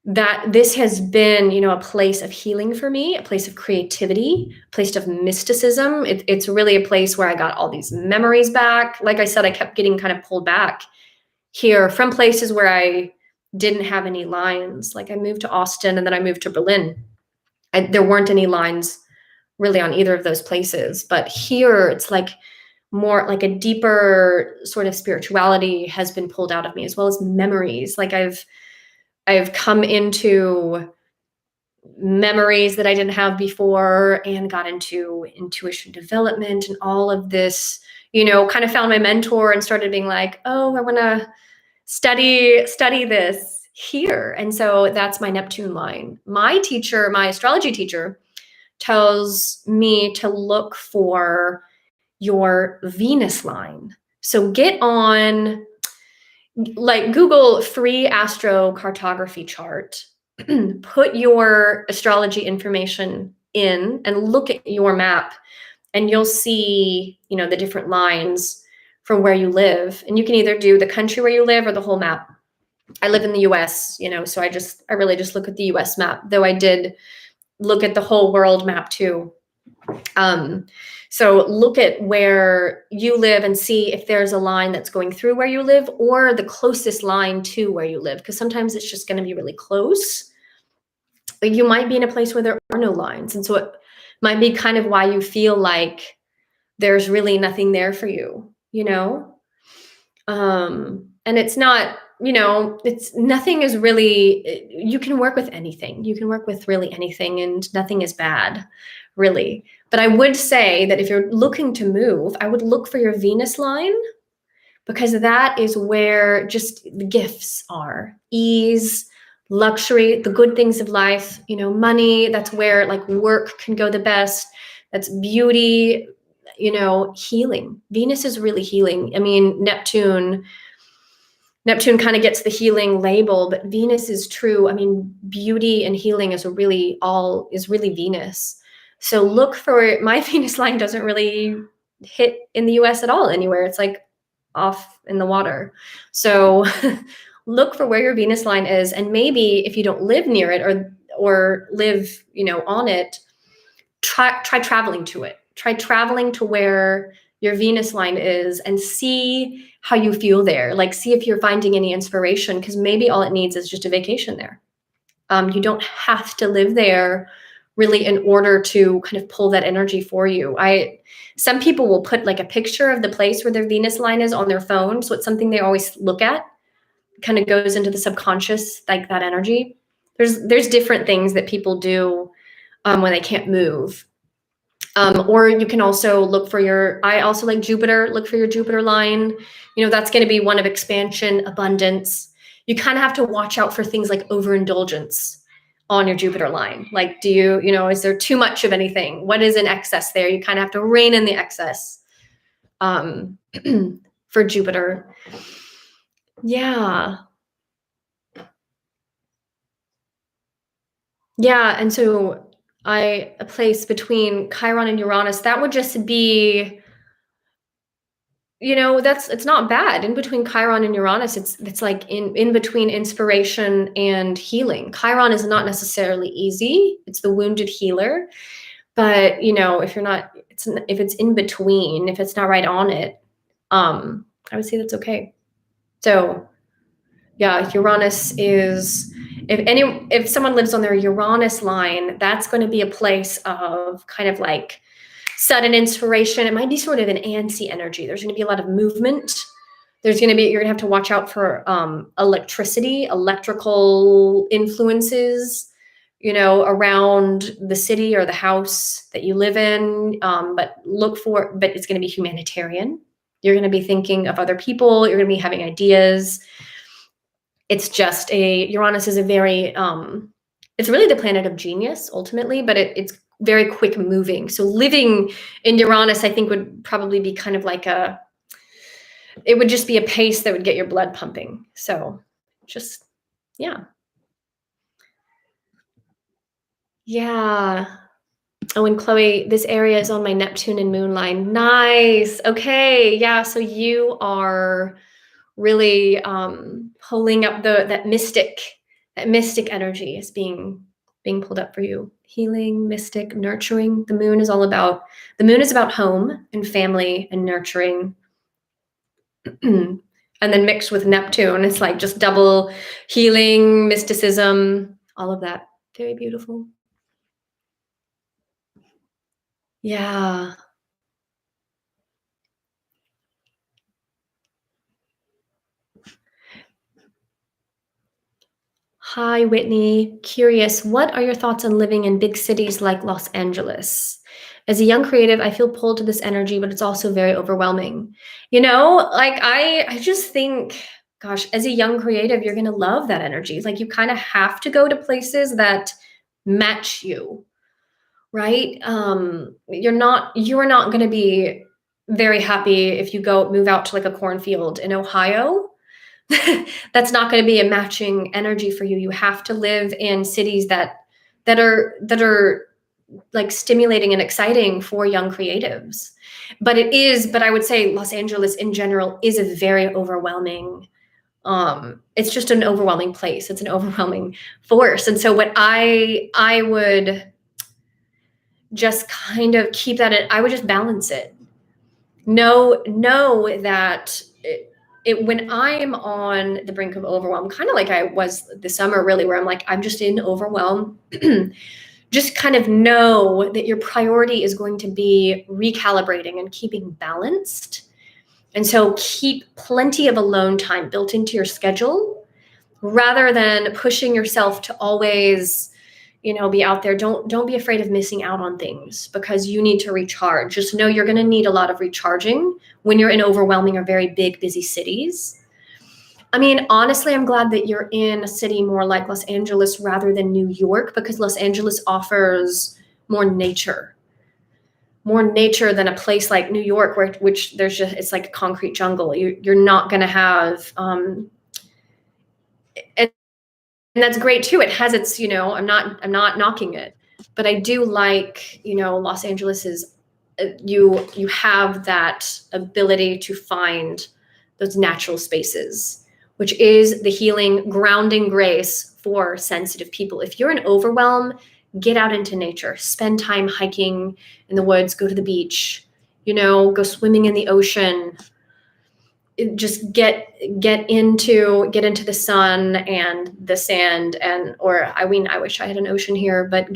that this has been, a place of healing for me, a place of creativity, a place of mysticism. It's really a place where I got all these memories back. Like I said, I kept getting kind of pulled back here from places where I didn't have any lines. Like I moved to Austin and then I moved to Berlin. There weren't any lines really on either of those places. But here it's like more like a deeper sort of spirituality has been pulled out of me, as well as memories. Like I've come into memories that I didn't have before, and got into intuition development and all of this, kind of found my mentor and started being like, oh, I want to study this here. And so that's my Neptune line. My teacher, my astrology teacher, tells me to look for your Venus line. So get on, like, Google free astrocartography chart, put your astrology information in and look at your map, and you'll see, the different lines from where you live. And you can either do the country where you live or the whole map. I live in the US, so I really just look at the US map, though I did look at the whole world map too. So look at where you live and see if there's a line that's going through where you live, or the closest line to where you live, because sometimes it's just going to be really close. But you might be in a place where there are no lines. And so it might be kind of why you feel like there's really nothing there for you, and it's not, it's nothing is really, you can work with anything. You can work with really anything, and nothing is bad, really. But I would say that if you're looking to move, I would look for your Venus line, because that is where just the gifts are. Ease, luxury, the good things of life, money. That's where like work can go the best. That's beauty, healing. Venus is really healing. I mean, Neptune kind of gets the healing label, but Venus is true. I mean, beauty and healing is really Venus. So look for, my Venus line doesn't really hit in the US at all anywhere. It's like off in the water. So look for where your Venus line is. And maybe if you don't live near it or live, on it, try traveling to it. Try traveling to where your Venus line is and see how you feel there. Like, see if you're finding any inspiration, because maybe all it needs is just a vacation there. You don't have to live there really in order to kind of pull that energy for you. Some people will put like a picture of the place where their Venus line is on their phone. So it's something they always look at. It kind of goes into the subconscious, like that energy. There's different things that people do when they can't move. Or you can also look for I also like Jupiter, look for your Jupiter line. That's going to be one of expansion, abundance. you kind of have to watch out for things like overindulgence on your Jupiter line. Like, do you, is there too much of anything? What is in excess there? You kind of have to rein in the excess for Jupiter. Yeah. Yeah. And so a place between Chiron and Uranus, that would just be, it's not bad. In between Chiron and Uranus, it's like in between inspiration and healing. Chiron is not necessarily easy. It's the wounded healer. But, if it's in between, if it's not right on it, I would say that's okay. So yeah, Uranus is, if someone lives on their Uranus line, that's going to be a place of kind of like sudden inspiration. It might be sort of an antsy energy. There's going to be a lot of movement. You're going to have to watch out for electricity, electrical influences, around the city or the house that you live in. But it's going to be humanitarian. You're going to be thinking of other people. You're going to be having ideas. It's just Uranus is a very, it's really the planet of genius ultimately, but it's very quick moving. So living in Uranus, I think, would probably be kind of like it would just be a pace that would get your blood pumping. So just, yeah. Yeah. Oh, and Chloe, this area is on my Neptune and Moon line. Nice. Okay. Yeah. So you are really pulling up that mystic energy is being pulled up for you. Healing, mystic, nurturing. The moon is about home and family and nurturing. And then mixed with Neptune, it's like just double healing, mysticism, all of that. Very beautiful. Yeah. Hi, Whitney. Curious, what are your thoughts on living in big cities like Los Angeles? As a young creative, I feel pulled to this energy, but it's also very overwhelming. Like I just think, gosh, as a young creative, you're going to love that energy. Like you kind of have to go to places that match you, right? You are not going to be very happy if you move out to like a cornfield in Ohio. That's not going to be a matching energy for you. You have to live in cities that are like stimulating and exciting for young creatives. But I would say Los Angeles in general is a very overwhelming, it's just an overwhelming place. It's an overwhelming force. And so what I would just kind of keep that I would just balance it. Know that when I'm on the brink of overwhelm, kind of like I was this summer, really, where I'm like, I'm just in overwhelm, just kind of know that your priority is going to be recalibrating and keeping balanced. And so keep plenty of alone time built into your schedule rather than pushing yourself to always, be out there. Don't be afraid of missing out on things because you need to recharge. Just know you're going to need a lot of recharging when you're in overwhelming or very big, busy cities. I mean, honestly, I'm glad that you're in a city more like Los Angeles rather than New York, because Los Angeles offers more nature than a place like New York, which it's like a concrete jungle. You're not going to have, and that's great too. It has its, I'm not knocking it, but I do like, Los Angeles is, you have that ability to find those natural spaces, which is the healing, grounding grace for sensitive people. If you're in overwhelm, get out into nature, spend time hiking in the woods, go to the beach, go swimming in the ocean, just get into the sun and the sand, I wish I had an ocean here, but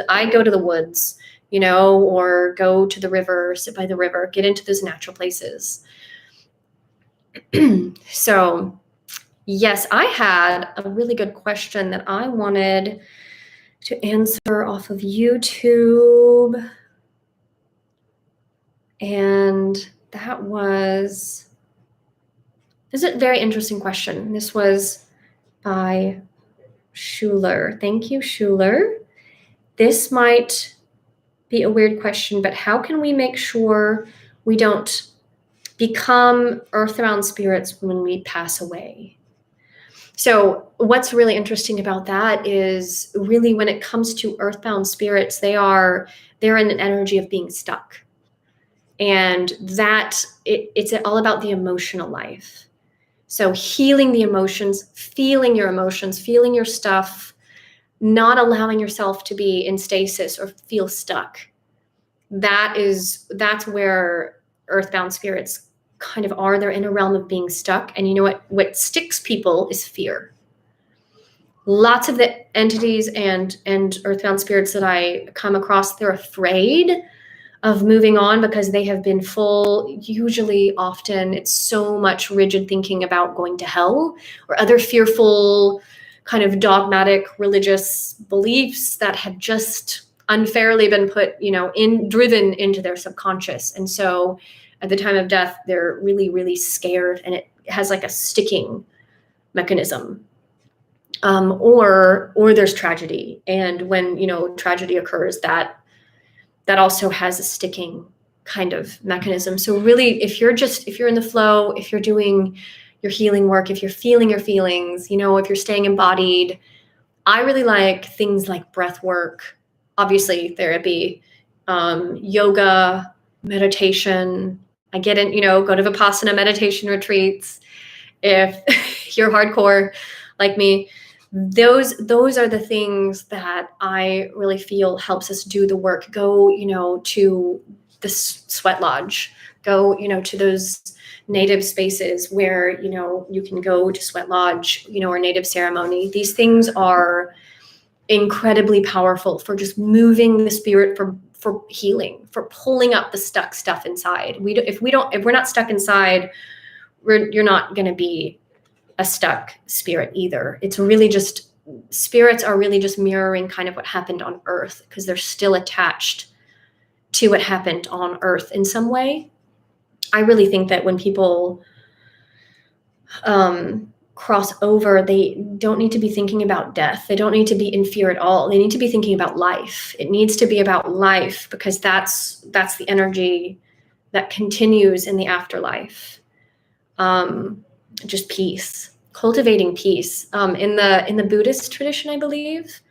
I go to the woods, or go to the river, sit by the river, get into those natural places. So yes, I had a really good question that I wanted to answer off of YouTube. And this is a very interesting question. This was by Schuler. Thank you, Schuler. This might be a weird question, but how can we make sure we don't become earthbound spirits when we pass away? So what's really interesting about that is really when it comes to earthbound spirits, they're in an energy of being stuck. And it's all about the emotional life. So healing the emotions, feeling your stuff, not allowing yourself to be in stasis or feel stuck. That's where earthbound spirits kind of are. They're in a realm of being stuck. And you know what sticks people is fear. Lots of the entities and earthbound spirits that I come across, they're afraid of moving on because they have been usually often it's so much rigid thinking about going to hell or other fearful kind of dogmatic religious beliefs that have just unfairly been put, driven into their subconscious. And so at the time of death, they're really, really scared, and it has like a sticking mechanism. Or there's tragedy. And when, tragedy occurs, that also has a sticking kind of mechanism. So really, if you're in the flow, if you're doing your healing work, if you're feeling your feelings, if you're staying embodied, I really like things like breath work, obviously therapy, yoga, meditation. I get in, go to Vipassana meditation retreats. If you're hardcore like me, those are the things that I really feel helps us do the work. Go, to the sweat lodge, go, to those native spaces where, you can go to sweat lodge, or native ceremony. These things are incredibly powerful for just moving the spirit, for healing, for pulling up the stuck stuff inside. If we're not stuck inside, you're not going to be a stuck spirit either. It's really just, spirits are really just mirroring kind of what happened on Earth, because they're still attached to what happened on Earth in some way. I really think that when people cross over, they don't need to be thinking about death. They don't need to be in fear at all. They need to be thinking about life. It needs to be about life, because that's the energy that continues in the afterlife. Just peace, cultivating peace. In the Buddhist tradition, I believe,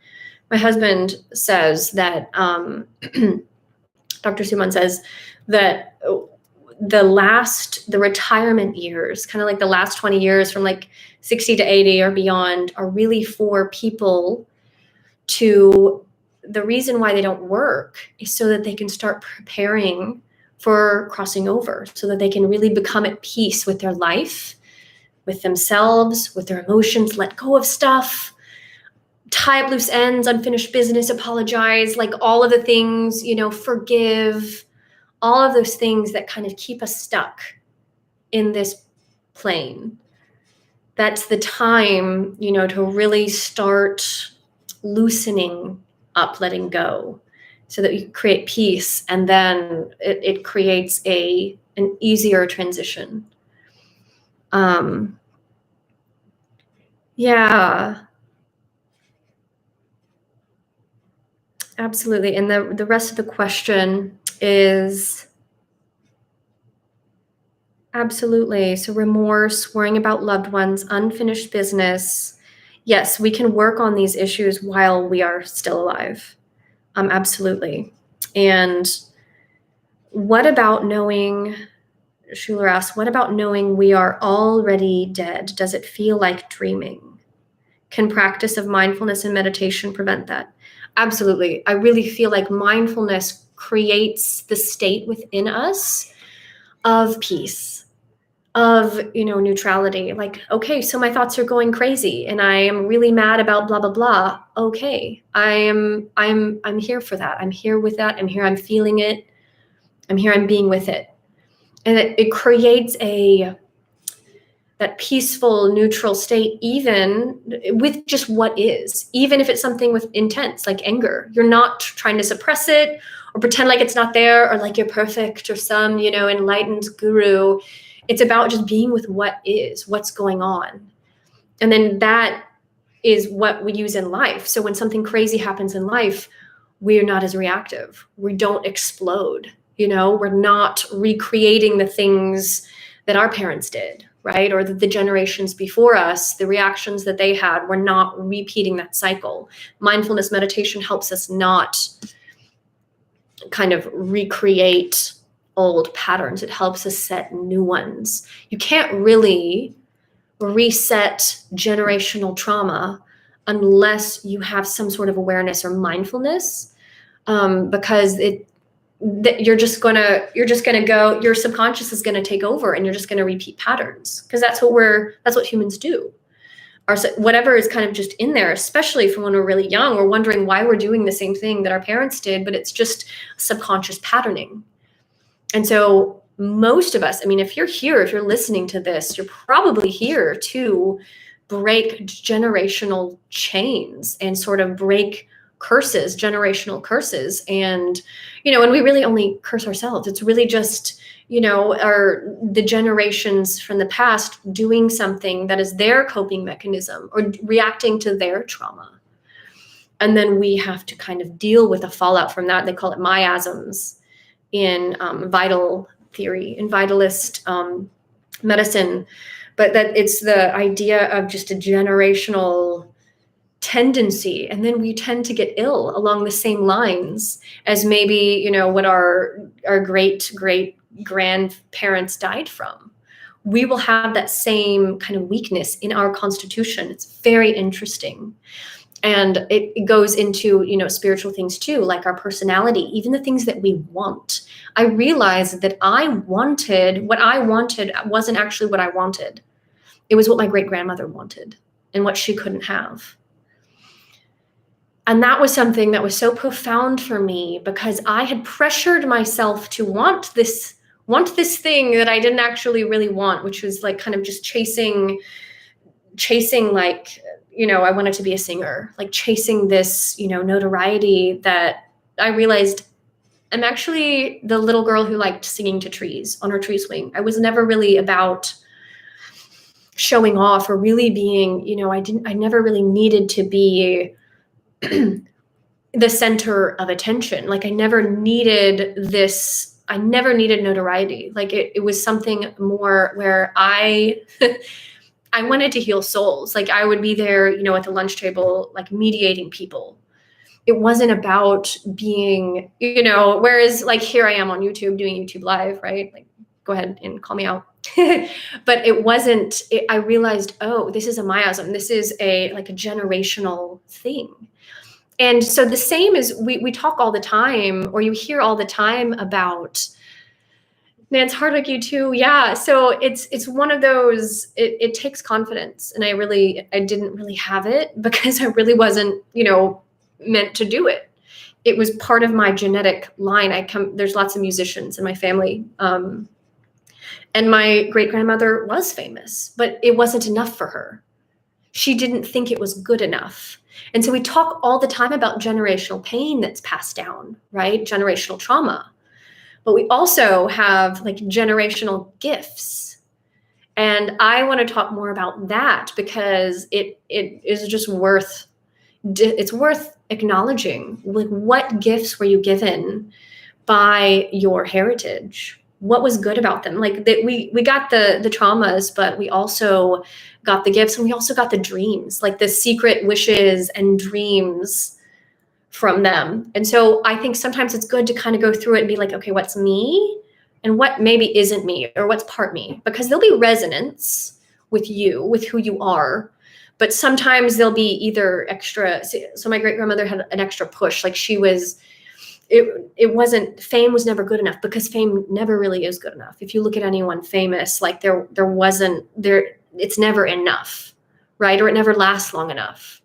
my husband says that Dr. Suman says that the retirement years, kind of like the last 20 years from like 60 to 80 or beyond, are really for people the reason why they don't work is so that they can start preparing for crossing over, so that they can really become at peace with their life, with themselves, with their emotions, let go of stuff, tie up loose ends, unfinished business, apologize, like all of the things, forgive, all of those things that kind of keep us stuck in this plane. That's the time, to really start loosening up, letting go, so that you create peace, and then it creates an easier transition. Yeah, absolutely. And the rest of the question is absolutely. So remorse, worrying about loved ones, unfinished business. Yes, we can work on these issues while we are still alive. Absolutely. And what about knowing, Schuler asks, what about knowing we are already dead? Does it feel like dreaming? Can practice of mindfulness and meditation prevent that? Absolutely. I really feel like mindfulness creates the state within us of peace, of, neutrality. Like, okay, so my thoughts are going crazy and I am really mad about blah, blah, blah. Okay. I'm here for that. I'm here with that. I'm here. I'm feeling it. I'm here. I'm being with it. And it creates that peaceful, neutral state, even with just what is, even if it's something with intense, like anger. You're not trying to suppress it or pretend like it's not there, or like you're perfect or some, enlightened guru. It's about just being with what is, what's going on. And then that is what we use in life. So when something crazy happens in life, we're not as reactive. We don't explode. We're not recreating the things that our parents did, right? Or the generations before us, the reactions that they had, we're not repeating that cycle. Mindfulness meditation helps us not kind of recreate old patterns. It helps us set new ones. You can't really reset generational trauma unless you have some sort of awareness or mindfulness, because you're just gonna go, your subconscious is gonna take over, and you're just gonna repeat patterns, because that's what humans do. Whatever is kind of just in there, especially from when we're really young, we're wondering why we're doing the same thing that our parents did, but it's just subconscious patterning. And so most of us, if you're here, if you're listening to this, you're probably here to break generational chains and sort of break generational curses. And, and we really only curse ourselves. It's really just, the generations from the past doing something that is their coping mechanism or reacting to their trauma. And then we have to kind of deal with the fallout from that. They call it miasms in vital theory, in vitalist medicine, but that it's the idea of just a generational tendency. And then we tend to get ill along the same lines as maybe, what our great grandparents died from. We will have that same kind of weakness in our constitution. It's very interesting. And it goes into, spiritual things too, like our personality, even the things that we want. I realized that what I wanted wasn't actually what I wanted. It was what my great grandmother wanted and what she couldn't have. And that was something that was so profound for me, because I had pressured myself to want this thing that I didn't actually really want, which was like kind of just chasing like, I wanted to be a singer, like chasing this, notoriety that I realized I'm actually the little girl who liked singing to trees on her tree swing. I was never really about showing off or really being, I never really needed to be the center of attention. Like I never needed notoriety. Like it was something more where I wanted to heal souls. Like I would be there, at the lunch table, like mediating people. It wasn't about being, whereas like here I am on YouTube doing YouTube Live, right? Like go ahead and call me out. But it wasn't, I realized, oh, this is a miasm. This is a generational thing. And so the same is we talk all the time, or you hear all the time about, man, it's hard like you too. Yeah. So it's one of those, it takes confidence. And I didn't really have it because I really wasn't, meant to do it. It was part of my genetic line. There's lots of musicians in my family. And my great grandmother was famous, but it wasn't enough for her. She didn't think it was good enough. And so we talk all the time about generational pain that's passed down, right? Generational trauma. But we also have like generational gifts. And I want to talk more about that because it is just worth acknowledging. Like, what gifts were you given by your heritage? What was good about them? Like that we got the traumas, but we also got the gifts, and we also got the dreams, like the secret wishes and dreams from them. And so I think sometimes it's good to kind of go through it and be like, okay, what's me and what maybe isn't me, or what's part me, because there'll be resonance with you, with who you are. But sometimes there'll be either extra. So my great grandmother had an extra push. Like it wasn't, fame was never good enough, because fame never really is good enough. If you look at anyone famous, like it's never enough, right? Or it never lasts long enough,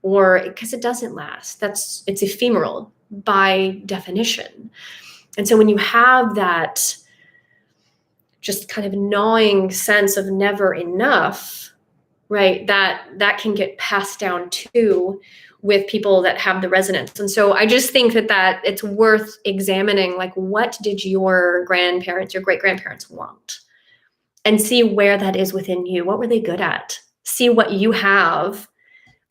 or because it doesn't last. It's ephemeral by definition. And so when you have that just kind of gnawing sense of never enough, right, that can get passed down too with people that have the resonance. And so I just think that it's worth examining, like, what did your grandparents, your great grandparents want? And see where that is within you. What were they good at? See what you have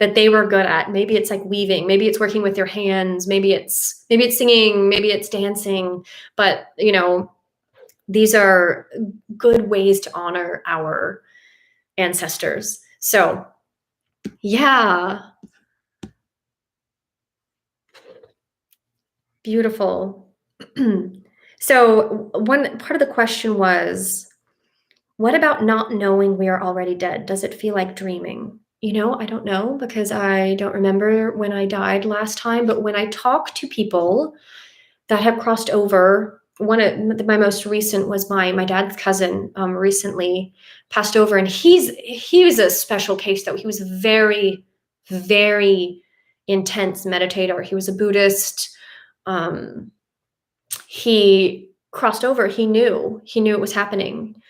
that they were good at. Maybe it's like weaving, maybe it's working with your hands, maybe it's singing, maybe it's dancing, but these are good ways to honor our ancestors. So, yeah, beautiful. So, one part of the question was, what about not knowing we are already dead? Does it feel like dreaming? I don't know because I don't remember when I died last time, but when I talk to people that have crossed over, one of my most recent was my dad's cousin recently passed over, and he was a special case though. He was very, very intense meditator. He was a Buddhist. Um, he crossed over. He knew it was happening.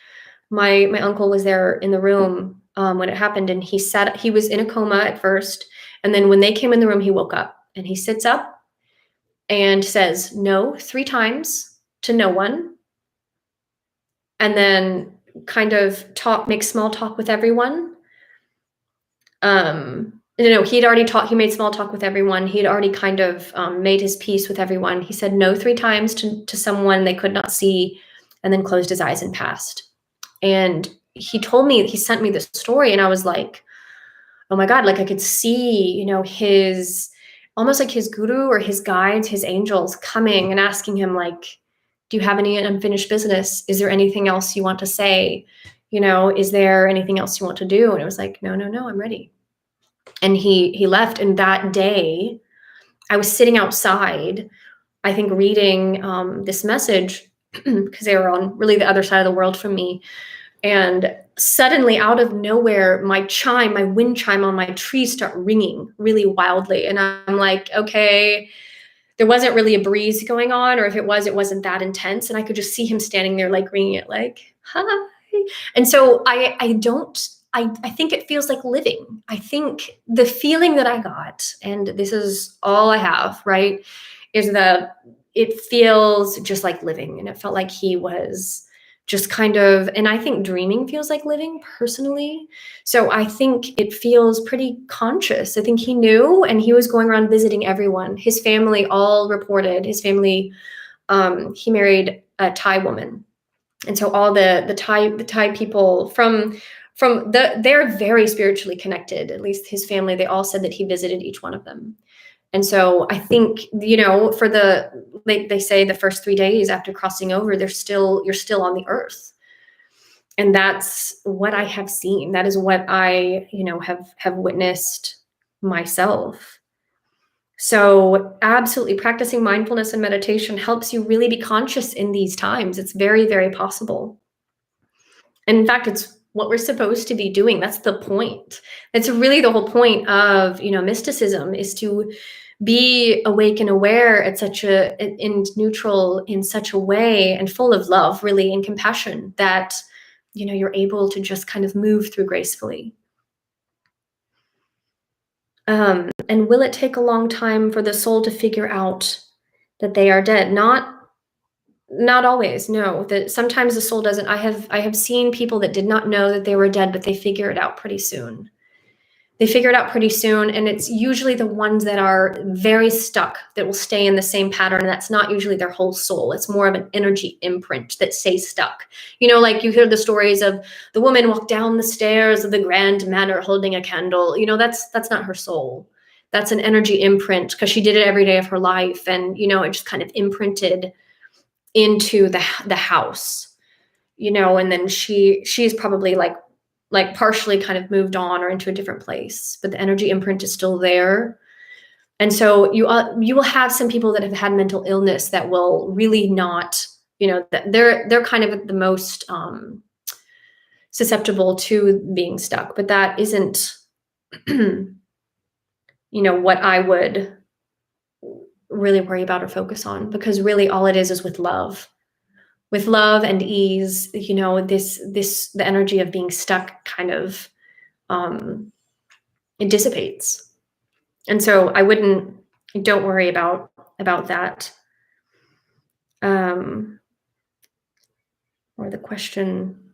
My uncle was there in the room when it happened, and he was in a coma at first, and then when they came in the room, he woke up and he sits up and says no 3 times to no one, and then kind of makes small talk with everyone. He made small talk with everyone. He had already kind of made his peace with everyone. He said no 3 times to someone they could not see, and then closed his eyes and passed. And he sent me this story, and I was like, oh my God, like I could see, his, almost like his guru or his guides, his angels coming and asking him, like, do you have any unfinished business? Is there anything else you want to say? Is there anything else you want to do? And it was like, no, I'm ready. And he left. And that day I was sitting outside, I think reading this message because they were on really the other side of the world from me. And suddenly, out of nowhere, my wind chime on my tree start ringing really wildly. And I'm like, okay, there wasn't really a breeze going on, or if it was, it wasn't that intense. And I could just see him standing there, like ringing it, like, hi. And so I think it feels like living. I think the feeling that I got, and this is all I have, right, is that it feels just like living. And it felt like he was just kind of, and I think dreaming feels like living personally. So I think it feels pretty conscious. I think he knew, and he was going around visiting everyone. His family all reported. His family, he married a Thai woman, and so all the Thai people they're very spiritually connected. At least his family, they all said that he visited each one of them. And so I think, for they say the first 3 days after crossing over, you're still on the earth. And that's what I have seen. That is what I, have witnessed myself. So absolutely, practicing mindfulness and meditation helps you really be conscious in these times. It's very, very possible. And in fact, it's what we're supposed to be doing. That's the point. That's really the whole point of, mysticism, is to be awake and aware at and neutral in such a way, and full of love, really, and compassion, that, you're able to just kind of move through gracefully. And will it take a long time for the soul to figure out that they are dead? Not always, no. That sometimes the soul doesn't. I have seen people that did not know that they were dead, but they figure it out pretty soon. And it's usually the ones that are very stuck that will stay in the same pattern. And that's not usually their whole soul. It's more of an energy imprint that stays stuck. Like you hear the stories of the woman walked down the stairs of the grand manor holding a candle. That's not her soul. That's an energy imprint, because she did it every day of her life. And, it just kind of imprinted into the house, and then she's probably like partially kind of moved on or into a different place, but the energy imprint is still there. And so you will have some people that have had mental illness that will really not, that they're kind of the most susceptible to being stuck. But that isn't, what I would really worry about or focus on, because really all it is with love. With love and ease, the energy of being stuck kind of, it dissipates. And so don't worry about that. Or the question,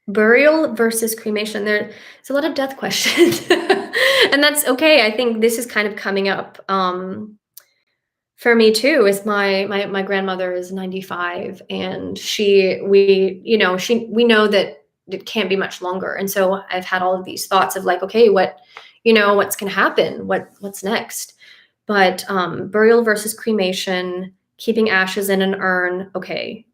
burial versus cremation. There's a lot of death questions. And that's okay. I think this is kind of coming up for me too. Is my grandmother is 95, and we know that it can't be much longer. And so I've had all of these thoughts of like, okay, what's going to happen? What's next? But burial versus cremation, keeping ashes in an urn. Okay,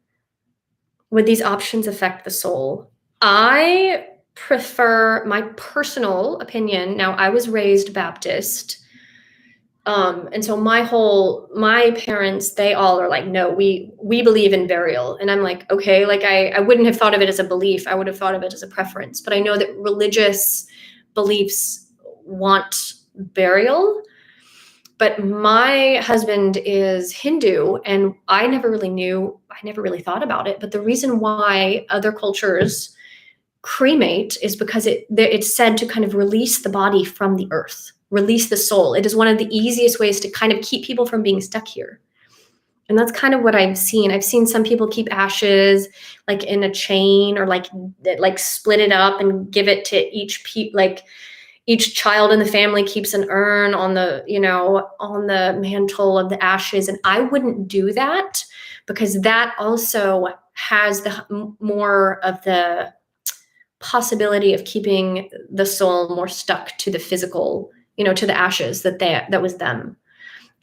would these options affect the soul? I prefer my personal opinion. Now, I was raised Baptist. And so my parents, they all are like, no, we believe in burial. And I'm like, okay, like I wouldn't have thought of it as a belief. I would have thought of it as a preference. But I know that religious beliefs want burial. But my husband is Hindu, and I never really thought about it. But the reason why other cultures cremate is because it's said to kind of release the body from the earth, release the soul. It is one of the easiest ways to kind of keep people from being stuck here. And that's kind of what I've seen. I've seen some people keep ashes like in a chain, or like split it up and give it to each child in the family keeps an urn on the mantle of the ashes. And I wouldn't do that, because that also has the more of the possibility of keeping the soul more stuck to the physical, to the ashes that was them.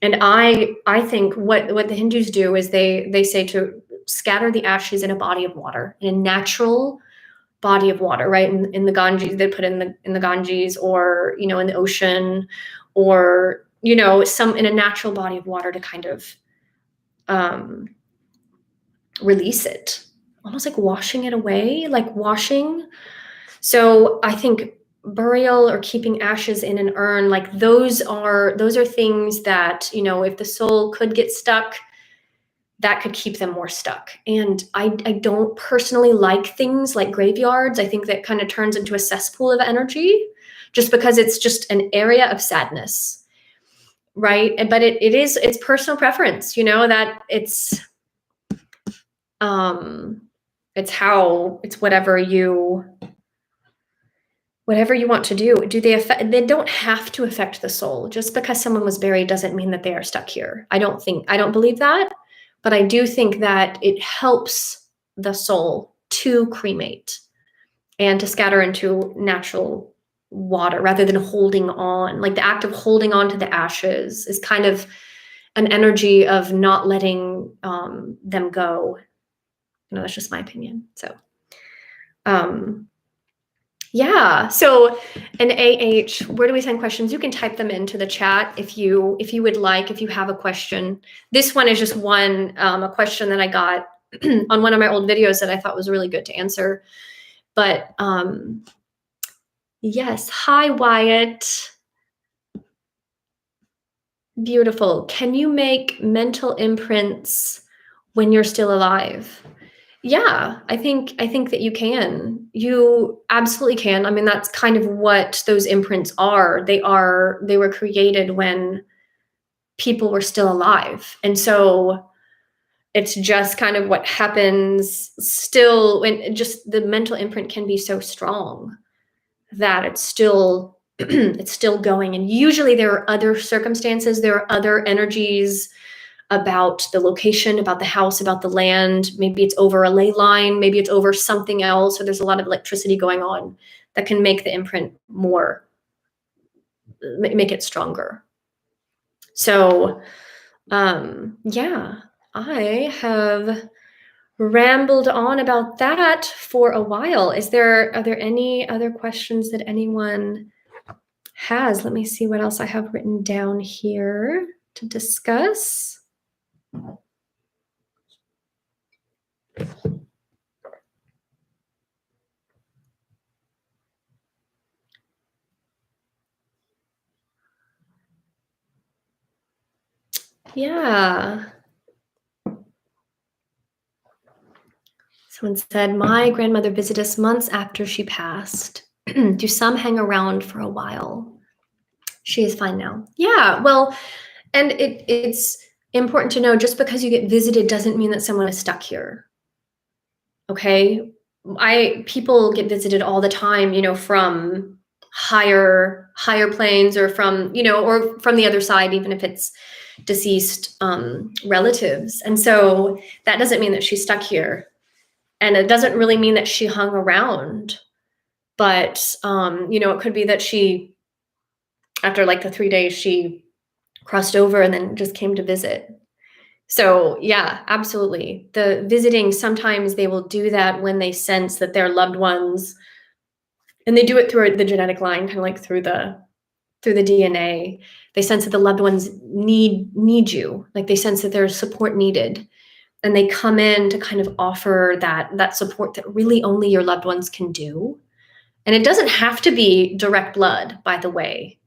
And I think what the Hindus do is they say to scatter the ashes in a body of water, in a natural body of water, right? In the Ganges, they put in the Ganges, or in the ocean, or some in a natural body of water to kind of release it, almost like washing it away, like washing. So I think burial or keeping ashes in an urn, like those are things that, if the soul could get stuck, that could keep them more stuck. And I don't personally like things like graveyards. I think that kind of turns into a cesspool of energy, just because it's just an area of sadness, right? But it's personal preference, that it's whatever you want to do. They don't have to affect the soul. Just because someone was buried doesn't mean that they are stuck here. I don't believe that, but I do think that it helps the soul to cremate and to scatter into natural water rather than holding on. Like the act of holding on to the ashes is kind of an energy of not letting them go. That's just my opinion. So, yeah. So an where do we send questions? You can type them into the chat if you would like, if you have a question. This one is just a question that I got on one of my old videos that I thought was really good to answer. But yes. Hi, Wyatt. Beautiful. Can you make mental imprints when you're still alive? Yeah, I think that you can. You absolutely can. I mean, that's kind of what those imprints are. They were created when people were still alive. And so it's just kind of what happens still when just the mental imprint can be so strong that it's still it's still going. And usually there are other circumstances, there are other energies about the location, about the house, about the land. Maybe it's over a ley line, maybe it's over something else, or there's a lot of electricity going on that can make the imprint make it stronger. So, yeah, I have rambled on about that for a while. Are there any other questions that anyone has? Let me see what else I have written down here to discuss. Yeah. Someone said, my grandmother visited us months after she passed. Do some hang around for a while? She is fine now. Yeah, well, and it's important to know, just because you get visited doesn't mean that someone is stuck here. Okay? People get visited all the time, from higher planes, or from, or from the other side, even if it's deceased relatives. And so that doesn't mean that she's stuck here. And it doesn't really mean that she hung around. But, it could be that she, after like the 3 days, she crossed over and then just came to visit. So yeah, absolutely. The visiting, sometimes they will do that when they sense that their loved ones, and they do it through the genetic line, kind of like through the DNA. They sense that the loved ones need you, like they sense that there's support needed, and they come in to kind of offer that support that really only your loved ones can do. And it doesn't have to be direct blood, by the way.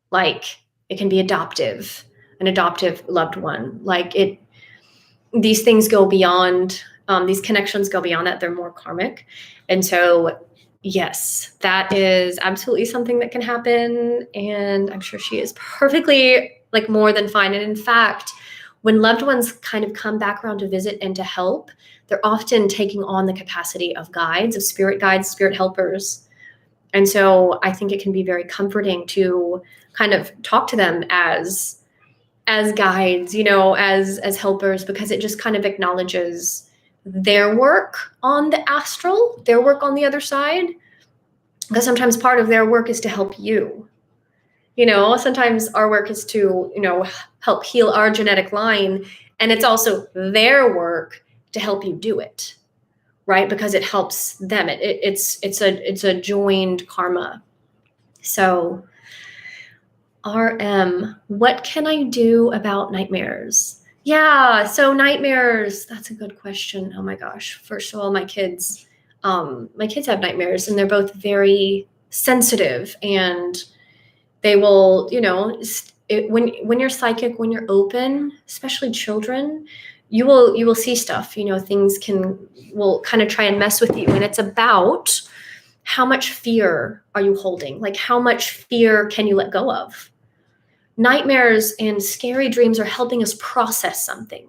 Like, it can be an adoptive loved one. Like, these things go beyond, these connections go beyond that. They're more karmic. And so, yes, that is absolutely something that can happen. And I'm sure she is perfectly, like, more than fine. And in fact, when loved ones kind of come back around to visit and to help, they're often taking on the capacity of guides, of spirit guides, spirit helpers. And so I think it can be very comforting to kind of talk to them as guides, as helpers, because it just kind of acknowledges their work on the astral, their work on the other side. Because sometimes part of their work is to help you. Sometimes our work is to, help heal our genetic line. And it's also their work to help you do it, right? Because it helps them. It's a joined karma. So, RM, what can I do about nightmares? Yeah, so nightmares, that's a good question. Oh my gosh. First of all, my kids have nightmares, and they're both very sensitive, and they will, when you're psychic, when you're open, especially children, you will see stuff, things will kind of try and mess with you. And it's about how much fear are you holding? Like, how much fear can you let go of? Nightmares and scary dreams are helping us process something.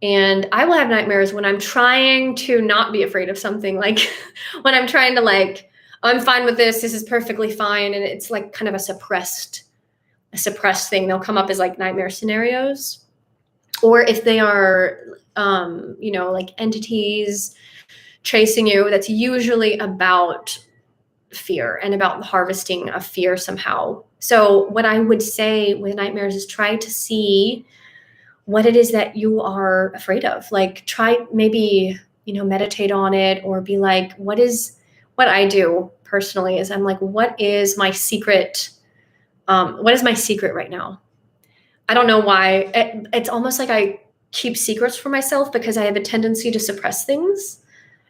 And I will have nightmares when I'm trying to not be afraid of something, like when I'm trying to, like, I'm fine with this is perfectly fine. And it's like kind of a suppressed thing. They'll come up as like nightmare scenarios. Or if they are, like entities chasing you, that's usually about fear and about the harvesting of fear somehow. So what I would say with nightmares is try to see what it is that you are afraid of. Like, try maybe, meditate on it, or be like, what I do personally is I'm like, what is my secret? What is my secret right now? I don't know why. It's almost like I keep secrets for myself because I have a tendency to suppress things,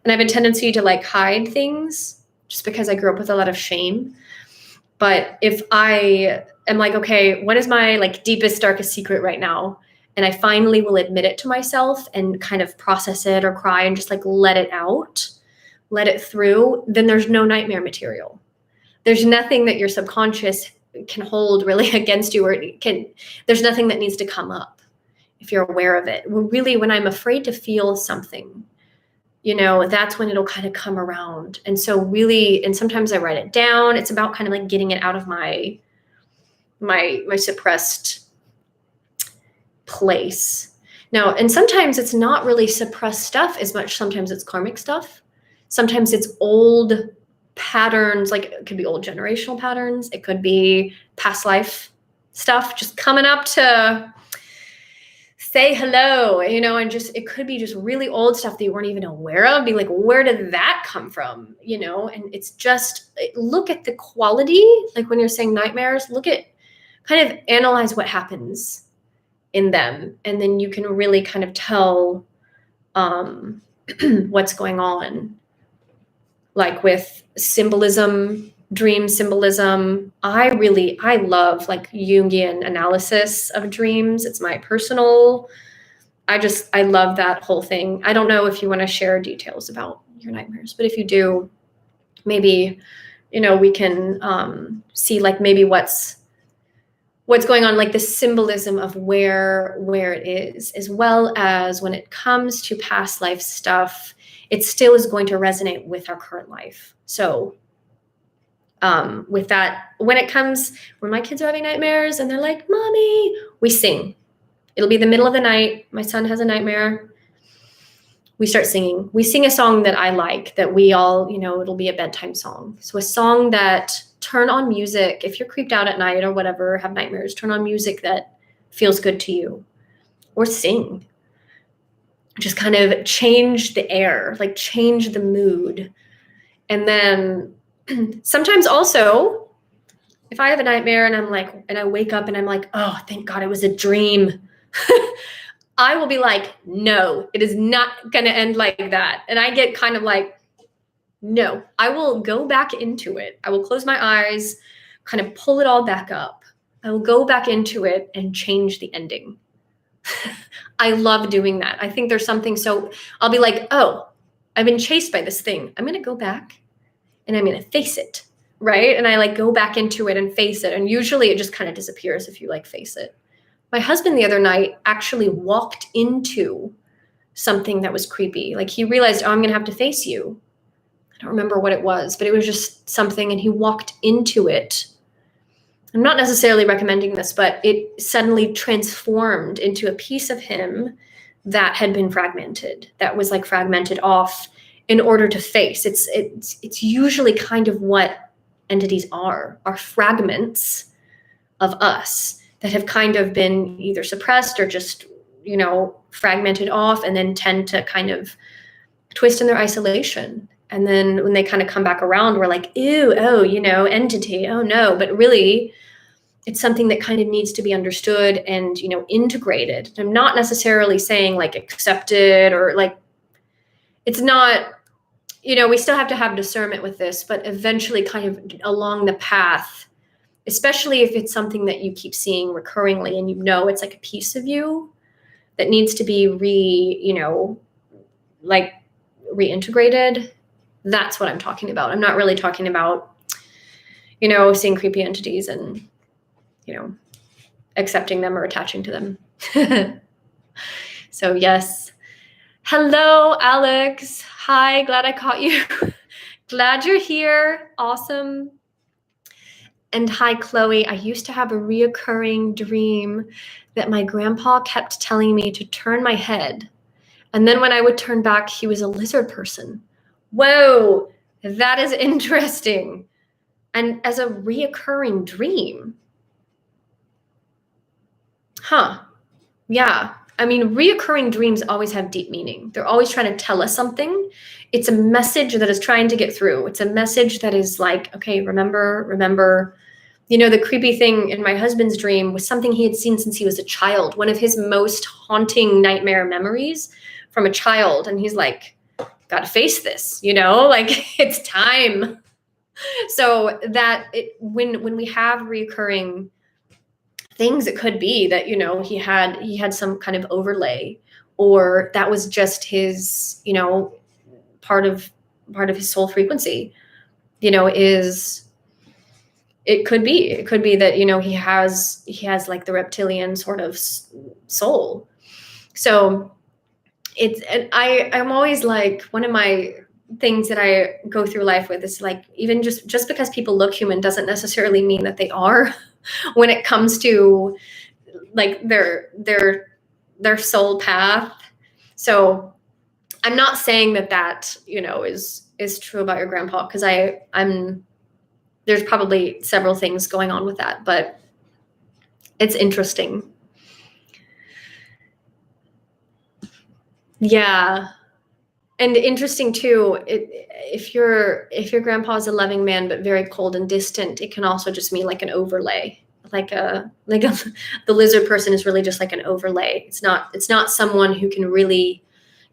and I have a tendency to like hide things just because I grew up with a lot of shame. But if I am like, okay, what is my like deepest, darkest secret right now? And I finally will admit it to myself and kind of process it or cry and just like let it out, let it through, then there's no nightmare material. There's nothing that your subconscious can hold really against you, or there's nothing that needs to come up if you're aware of it. Really, when I'm afraid to feel something, that's when it'll kind of come around. And so really, and sometimes I write it down. It's about kind of like getting it out of my suppressed place. Now, and sometimes it's not really suppressed stuff as much. Sometimes it's karmic stuff. Sometimes it's old patterns, like it could be old generational patterns. It could be past life stuff just coming up to say hello, and just, it could be just really old stuff that you weren't even aware of. Be like, where did that come from? And it's just, look at the quality, like when you're saying nightmares, kind of analyze what happens in them. And then you can really kind of tell what's going on. Like with symbolism, dream symbolism, I love like Jungian analysis of dreams. It's my personal, I love that whole thing. I don't know if you want to share details about your nightmares, but if you do, maybe, we can see like maybe what's going on, like the symbolism of where it is, as well as when it comes to past life stuff, it still is going to resonate with our current life. So with that. When my kids are having nightmares and they're like, Mommy, we sing. It'll be the middle of the night. My son has a nightmare. We start singing. We sing a song that I like, that we all, it'll be a bedtime song. So a song that, turn on music. If you're creeped out at night or whatever, have nightmares, turn on music that feels good to you, or sing. Just kind of change the air, like change the mood. And then sometimes also, if I have a nightmare and I wake up and I'm like, oh, thank God it was a dream. I will be like, no, it is not going to end like that. And I get kind of like, no, I will go back into it. I will close my eyes, kind of pull it all back up. I will go back into it and change the ending. I love doing that. I think there's something, so I'll be like, oh, I've been chased by this thing. I'm going to go back and I'm going to face it, right? And I like go back into it and face it. And usually it just kind of disappears if you like face it. My husband the other night actually walked into something that was creepy. Like he realized, oh, I'm going to have to face you. I don't remember what it was, but it was just something, and he walked into it. I'm not necessarily recommending this, but it suddenly transformed into a piece of him that had been fragmented, that was like fragmented off in order to face. It's usually kind of what entities are fragments of us that have kind of been either suppressed or just, fragmented off, and then tend to kind of twist in their isolation. And then when they kind of come back around, we're like, ew, oh, entity, oh no. But really, it's something that kind of needs to be understood and, integrated. I'm not necessarily saying like accepted or like, it's not, we still have to have discernment with this, but eventually kind of along the path, especially if it's something that you keep seeing recurringly and it's like a piece of you that needs to be reintegrated. That's what I'm talking about. I'm not really talking about, seeing creepy entities and, accepting them or attaching to them. So yes. Hello, Alex. Hi, glad I caught you. Glad you're here. Awesome. And hi, Chloe. I used to have a reoccurring dream that my grandpa kept telling me to turn my head. And then when I would turn back, he was a lizard person. Whoa, that is interesting. And as a reoccurring dream. Huh. Yeah. I mean, reoccurring dreams always have deep meaning. They're always trying to tell us something. It's a message that is trying to get through. It's a message that is like, okay, remember. The creepy thing in my husband's dream was something he had seen since he was a child. One of his most haunting nightmare memories from a child. And he's like, got to face this, like it's time. So that when we have reoccurring things, it could be that, he had some kind of overlay, or that was just his, part of his soul frequency, it could be that, he has like the reptilian sort of soul. So I'm always like, one of my things that I go through life with is like, even just because people look human doesn't necessarily mean that they are when it comes to like their soul path. So I'm not saying that, is true about your grandpa, because there's probably several things going on with that, but it's interesting. Yeah. And interesting too, if your grandpa's a loving man but very cold and distant, it can also just mean like an overlay, the lizard person is really just like an overlay. It's not someone who can really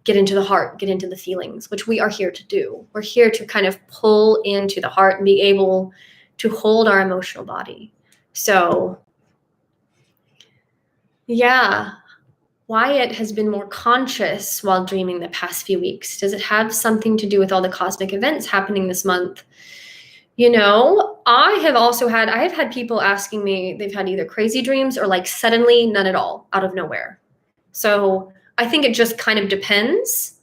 get into the heart, get into the feelings, which we are here to do. We're here to kind of pull into the heart and be able to hold our emotional body. So yeah. Wyatt has been more conscious while dreaming the past few weeks. Does it have something to do with all the cosmic events happening this month? I have had people asking me, they've had either crazy dreams or like suddenly none at all, out of nowhere. So I think it just kind of depends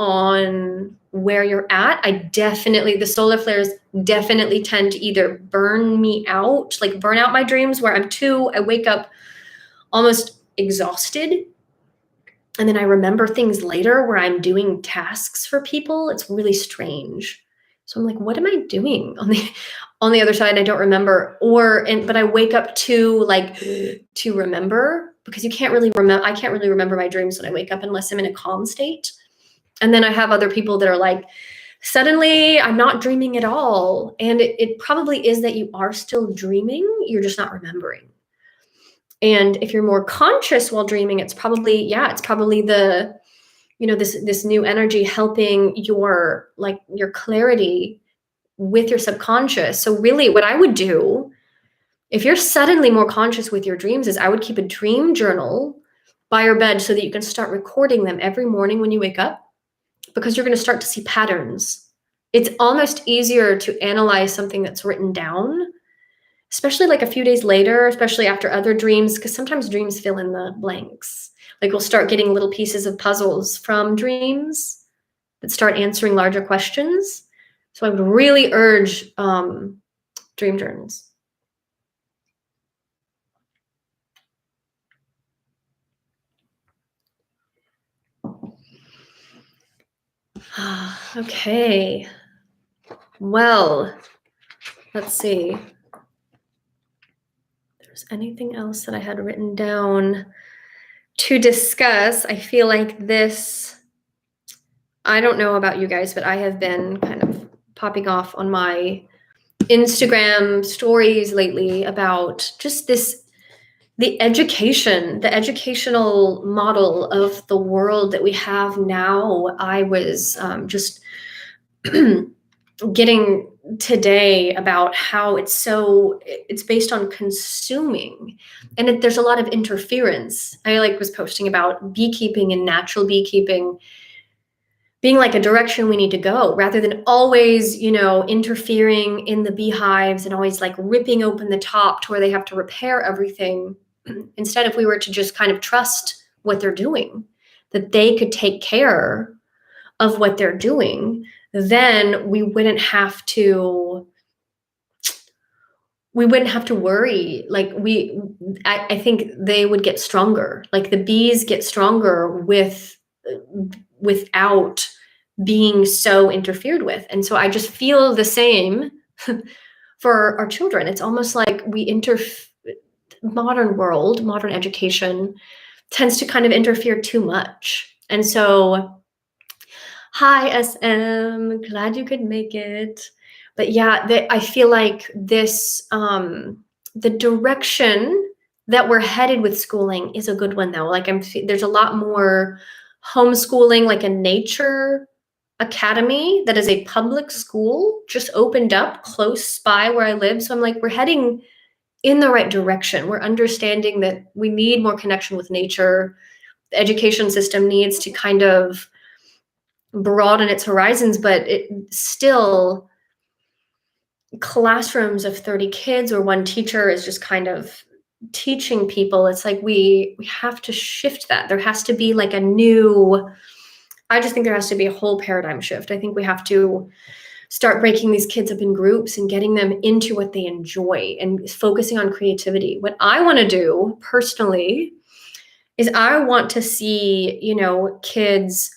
on where you're at. The solar flares definitely tend to either burn me out, like burn out my dreams where I wake up almost exhausted. And then I remember things later where I'm doing tasks for people. It's really strange. So I'm like, what am I doing on the other side? I don't remember. But I wake up to remember, because you can't really remember. I can't really remember my dreams when I wake up unless I'm in a calm state. And then I have other people that are like, suddenly I'm not dreaming at all. And it probably is that you are still dreaming. You're just not remembering. And if you're more conscious while dreaming, it's probably the, this new energy helping your clarity with your subconscious. So really what I would do if you're suddenly more conscious with your dreams is I would keep a dream journal by your bed so that you can start recording them every morning when you wake up, because you're going to start to see patterns. It's almost easier to analyze something that's written down, especially like a few days later, especially after other dreams, because sometimes dreams fill in the blanks. Like we'll start getting little pieces of puzzles from dreams that start answering larger questions. So I would really urge dream journals. Okay. Well, let's see. There's anything else that I had written down to discuss. I feel like I don't know about you guys, but I have been kind of popping off on my Instagram stories lately about just the educational model of the world that we have now. I was just getting today about how it's based on consuming, and there's a lot of interference. I was posting about beekeeping and natural beekeeping being like a direction we need to go, rather than always, interfering in the beehives and always like ripping open the top to where they have to repair everything. Instead, if we were to just kind of trust what they're doing, that they could take care of what they're doing, then we wouldn't have to worry. I think they would get stronger. Like the bees get stronger without being so interfered with. And so I just feel the same for our children. It's almost like modern education tends to kind of interfere too much. And so, hi SM, glad you could make it. But yeah, I feel like the direction that we're headed with schooling is a good one though. There's a lot more homeschooling, like a nature academy that is a public school just opened up close by where I live. So I'm like, we're heading in the right direction. We're understanding that we need more connection with nature. The education system needs to kind of broaden its horizons, but it still, classrooms of 30 kids or one teacher is just kind of teaching people. It's like we have to shift that. There has to be like I just think there has to be a whole paradigm shift. I think we have to start breaking these kids up in groups and getting them into what they enjoy and focusing on creativity. What I want to do personally is I want to see, kids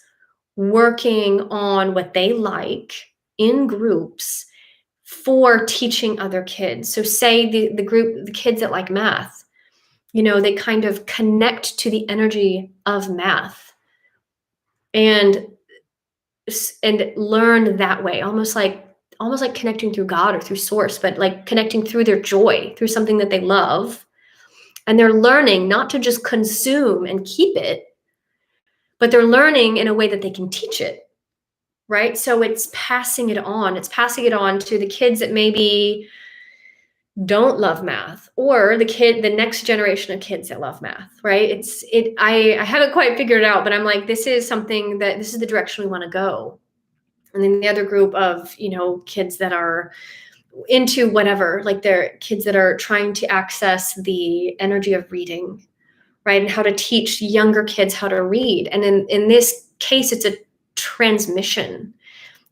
working on what they like in groups for teaching other kids. So say the kids that like math, they kind of connect to the energy of math and learn that way, almost like connecting through God or through source, but like connecting through their joy, through something that they love. And they're learning not to just consume and keep it, but they're learning in a way that they can teach it. Right? So it's passing it on. It's passing it on to the kids that maybe don't love math, or the next generation of kids that love math, right? I haven't quite figured it out, but I'm like, this is the direction we want to go. And then the other group of, kids that are into whatever, like they're kids that are trying to access the energy of reading, right? And how to teach younger kids how to read. And in this case, it's a transmission.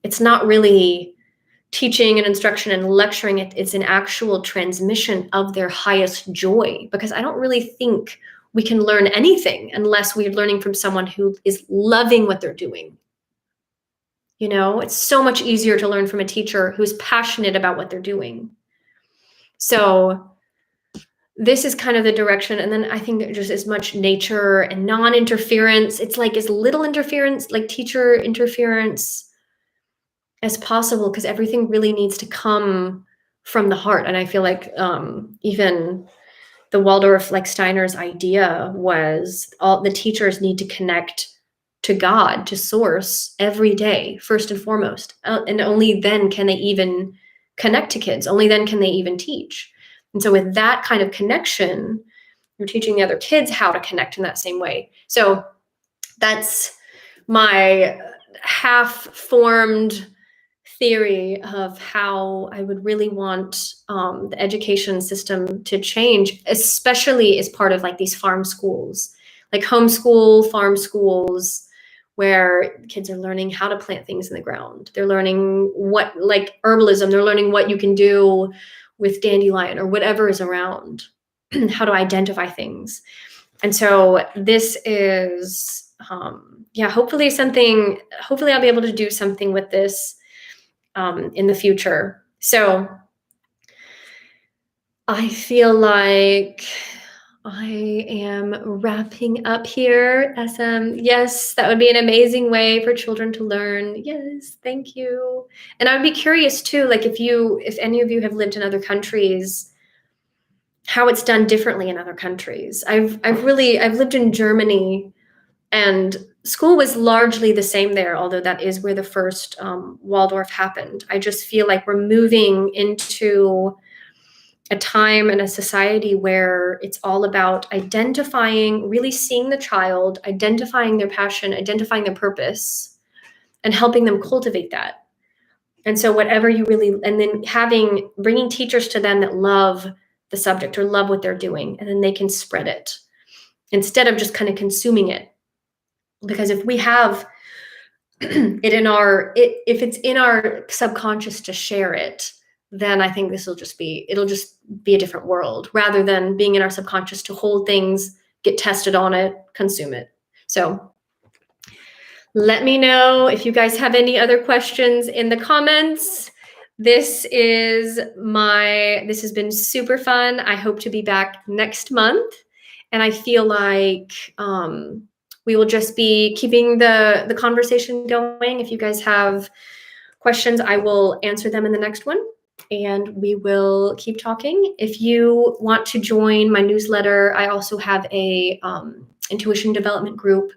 It's not really teaching and instruction and lecturing. It's an actual transmission of their highest joy, because I don't really think we can learn anything unless we're learning from someone who is loving what they're doing. You know, it's so much easier to learn from a teacher who's passionate about what they're doing. So this is kind of the direction. And then I think just as much nature and non-interference. It's like as little interference, like teacher interference, as possible, because everything really needs to come from the heart. And I feel like even the Waldorf, like Steiner's idea was all the teachers need to connect to God, to source every day, first and foremost. And only then can they even connect to kids. Only then can they even teach. And so with that kind of connection, you're teaching the other kids how to connect in that same way. So that's my half-formed theory of how I would really want the education system to change, especially as part of like these farm schools, like homeschool, farm schools, where kids are learning how to plant things in the ground. They're learning what, like herbalism, they're learning what you can do with dandelion or whatever is around, how to identify things. And so this is, hopefully I'll be able to do something with this in the future. So I feel like I am wrapping up here. SM, yes, that would be an amazing way for children to learn. Yes, thank you. And I would be curious too, like if any of you have lived in other countries, how it's done differently in other countries. I've lived in Germany, and school was largely the same there, although that is where the first Waldorf happened. I just feel like we're moving into a time and a society where it's all about identifying, really seeing the child, identifying their passion, identifying their purpose, and helping them cultivate that. And so whatever you really, and then bringing teachers to them that love the subject or love what they're doing, and then they can spread it instead of just kind of consuming it. Because if we have if it's in our subconscious to share it, then I think it'll just be a different world, rather than being in our subconscious to hold things, get tested on it, consume it. So let me know if you guys have any other questions in the comments. This has been super fun. I hope to be back next month. And I feel like we will just be keeping the conversation going. If you guys have questions, I will answer them in the next one. And we will keep talking. If you want to join my newsletter, I also have a intuition development group.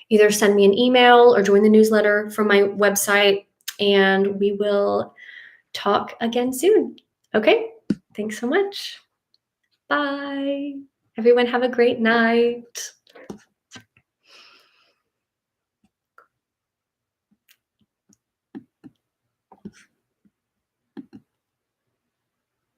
Either send me an email or join the newsletter from my website, and we will talk again soon. Okay, thanks so much. Bye. Everyone have a great night.